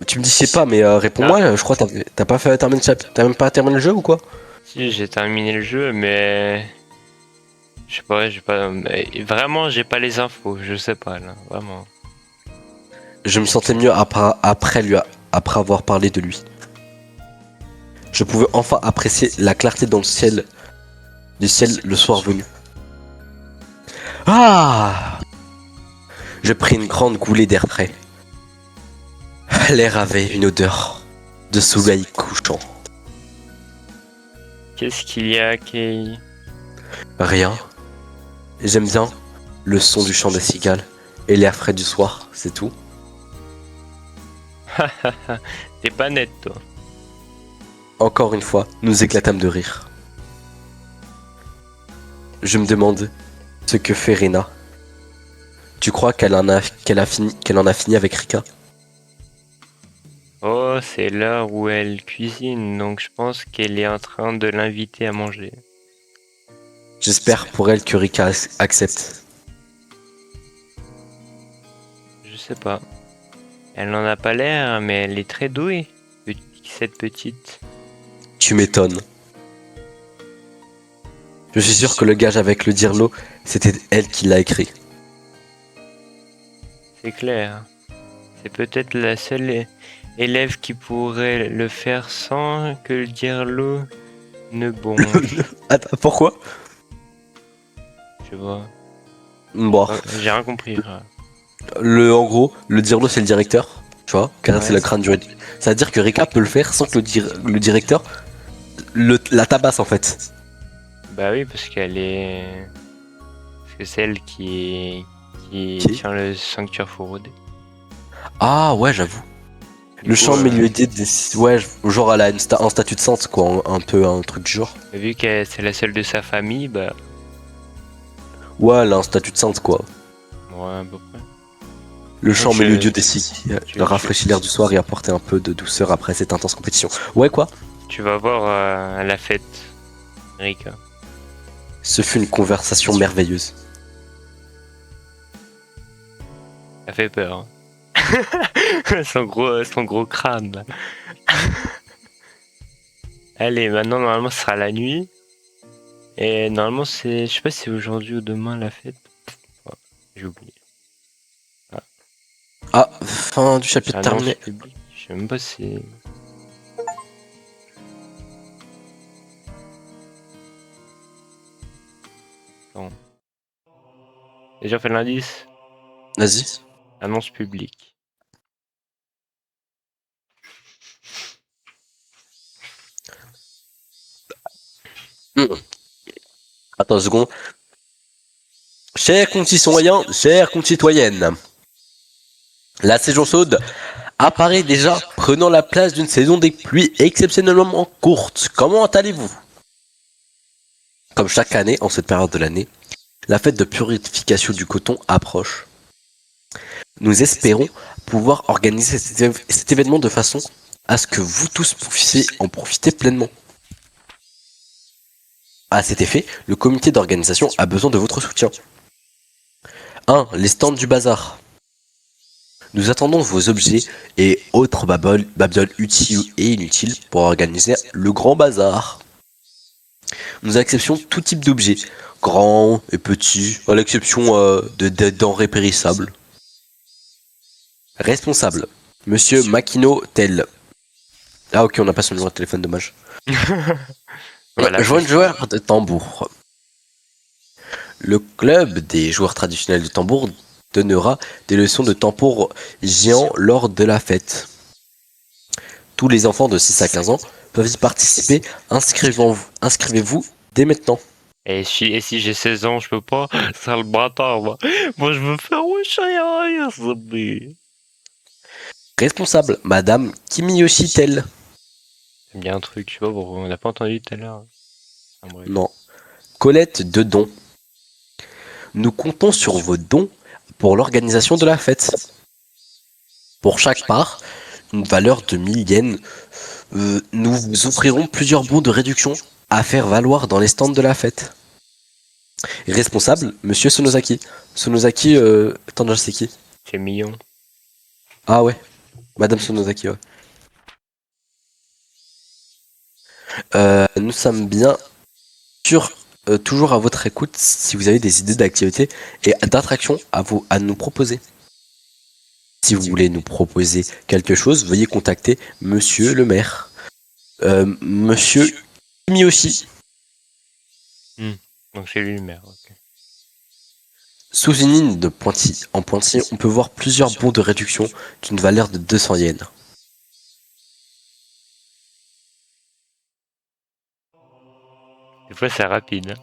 Tu me dis je sais pas, mais réponds-moi, je crois que t'as pas fait terminer le chapitre, t'as même pas terminé le jeu ou quoi? Si, j'ai terminé le jeu, mais... Je sais pas, j'ai pas... Vraiment, j'ai pas les infos, je sais pas, là. Vraiment. Je me sentais mieux après avoir parlé de lui. Je pouvais enfin apprécier la clarté dans le ciel, du ciel le soir venu. Ah! Je pris une grande goulée d'air frais. L'air avait une odeur de soleil couchant. Qu'est-ce qu'il y a, Kay? Rien. J'aime bien le son du chant des cigales et l'air frais du soir, c'est tout. T'es pas net, toi. Encore une fois, nous éclatâmes de rire. Je me demande ce que fait Rena. Tu crois qu'elle en a fini avec Rika? Oh, c'est l'heure où elle cuisine, donc je pense qu'elle est en train de l'inviter à manger. J'espère pour elle que Rika accepte. Je sais pas. Elle n'en a pas l'air, mais elle est très douée, cette petite. Tu m'étonnes. Je suis sûr que le gage avec le dirlo, c'était elle qui l'a écrit. C'est clair. C'est peut-être la seule élève qui pourrait le faire sans que le dirlo ne bonge. Attends, pourquoi? Tu vois. Bon, J'ai rien compris. Frère. en gros, le dirlo c'est le directeur, tu vois, car Ouais. c'est le crâne du... Ça veut dire que Rika peut le faire sans que le directeur la tabasse en fait. Bah oui, parce qu'elle est... Parce que c'est elle qui Qui tient le sanctuaire Furodé. Ah ouais, j'avoue. Le champ mélodié des... Ouais, genre elle a un statut de sainte quoi, un peu un truc du genre. Vu que c'est la seule de sa famille, bah... Ouais, elle a un statut de sainte quoi. Ouais, à peu près. Le chant je- mélodieux des cycles rafraîchit l'air du soir et apportait un peu de douceur après cette intense compétition. Ouais quoi? Tu vas voir à la fête, Rika. Ce fut une conversation merveilleuse. Ça fait peur. Hein. son gros crâne, là. Allez, maintenant, normalement, ce sera la nuit. Et normalement, c'est... Je sais pas si c'est aujourd'hui ou demain, la fête. Ouais, j'ai oublié. Ah, fin du chapitre Annonce terminé. publique. Je sais même pas si... Attends. Déjà fait l'indice. Vas-y. Annonce publique. Attends une seconde. Chers concitoyens, chères concitoyennes, la saison chaude apparaît déjà, prenant la place d'une saison des pluies exceptionnellement courte. Comment allez-vous? Comme chaque année, en cette période de l'année, la fête de purification du coton approche. Nous espérons pouvoir organiser cet événement de façon à ce que vous tous puissiez en profiter pleinement. À cet effet, le comité d'organisation a besoin de votre soutien. 1. Les stands du bazar. Nous attendons vos objets et autres babioles utiles et inutiles pour organiser le grand bazar. Nous acceptions tout type d'objets, grands et petits, à l'exception de denrées périssables. Responsable, Monsieur Makino Tel. Ah ok, on n'a pas son numéro de téléphone, dommage. Voilà. Joueur de tambour. Le club des joueurs traditionnels de tambour donnera des leçons de tambour géant lors de la fête. Tous les enfants de 6 à 15 ans peuvent y participer. Inscrivez-vous dès maintenant. Et si j'ai 16 ans, je peux pas. C'est le bâtard, moi. Moi, je veux faire rien, ça me... Responsable, Madame Kimiyoshi Tel. Il y a un truc, tu vois, on l'a pas entendu tout à l'heure. Ah, bref. Non. Collecte de dons. Nous comptons sur vos dons pour l'organisation de la fête. Pour chaque part, une valeur de 1000 yens. Nous vous offrirons plusieurs bons de réduction à faire valoir dans les stands de la fête. Responsable, Monsieur Sonozaki. Sonozaki, attends, c'est qui? C'est mignon. Ah ouais, Madame Sonozaki, ouais. Nous sommes bien sûr toujours à votre écoute si vous avez des idées d'activités et d'attractions à nous proposer. Si vous voulez nous proposer quelque chose, veuillez contacter Monsieur le maire. Monsieur Miyoshi. Donc c'est lui le maire, ok. Sous une ligne de en pointillé, on peut voir plusieurs bons de réduction d'une valeur de 200 yens. Des fois c'est rapide. Hein.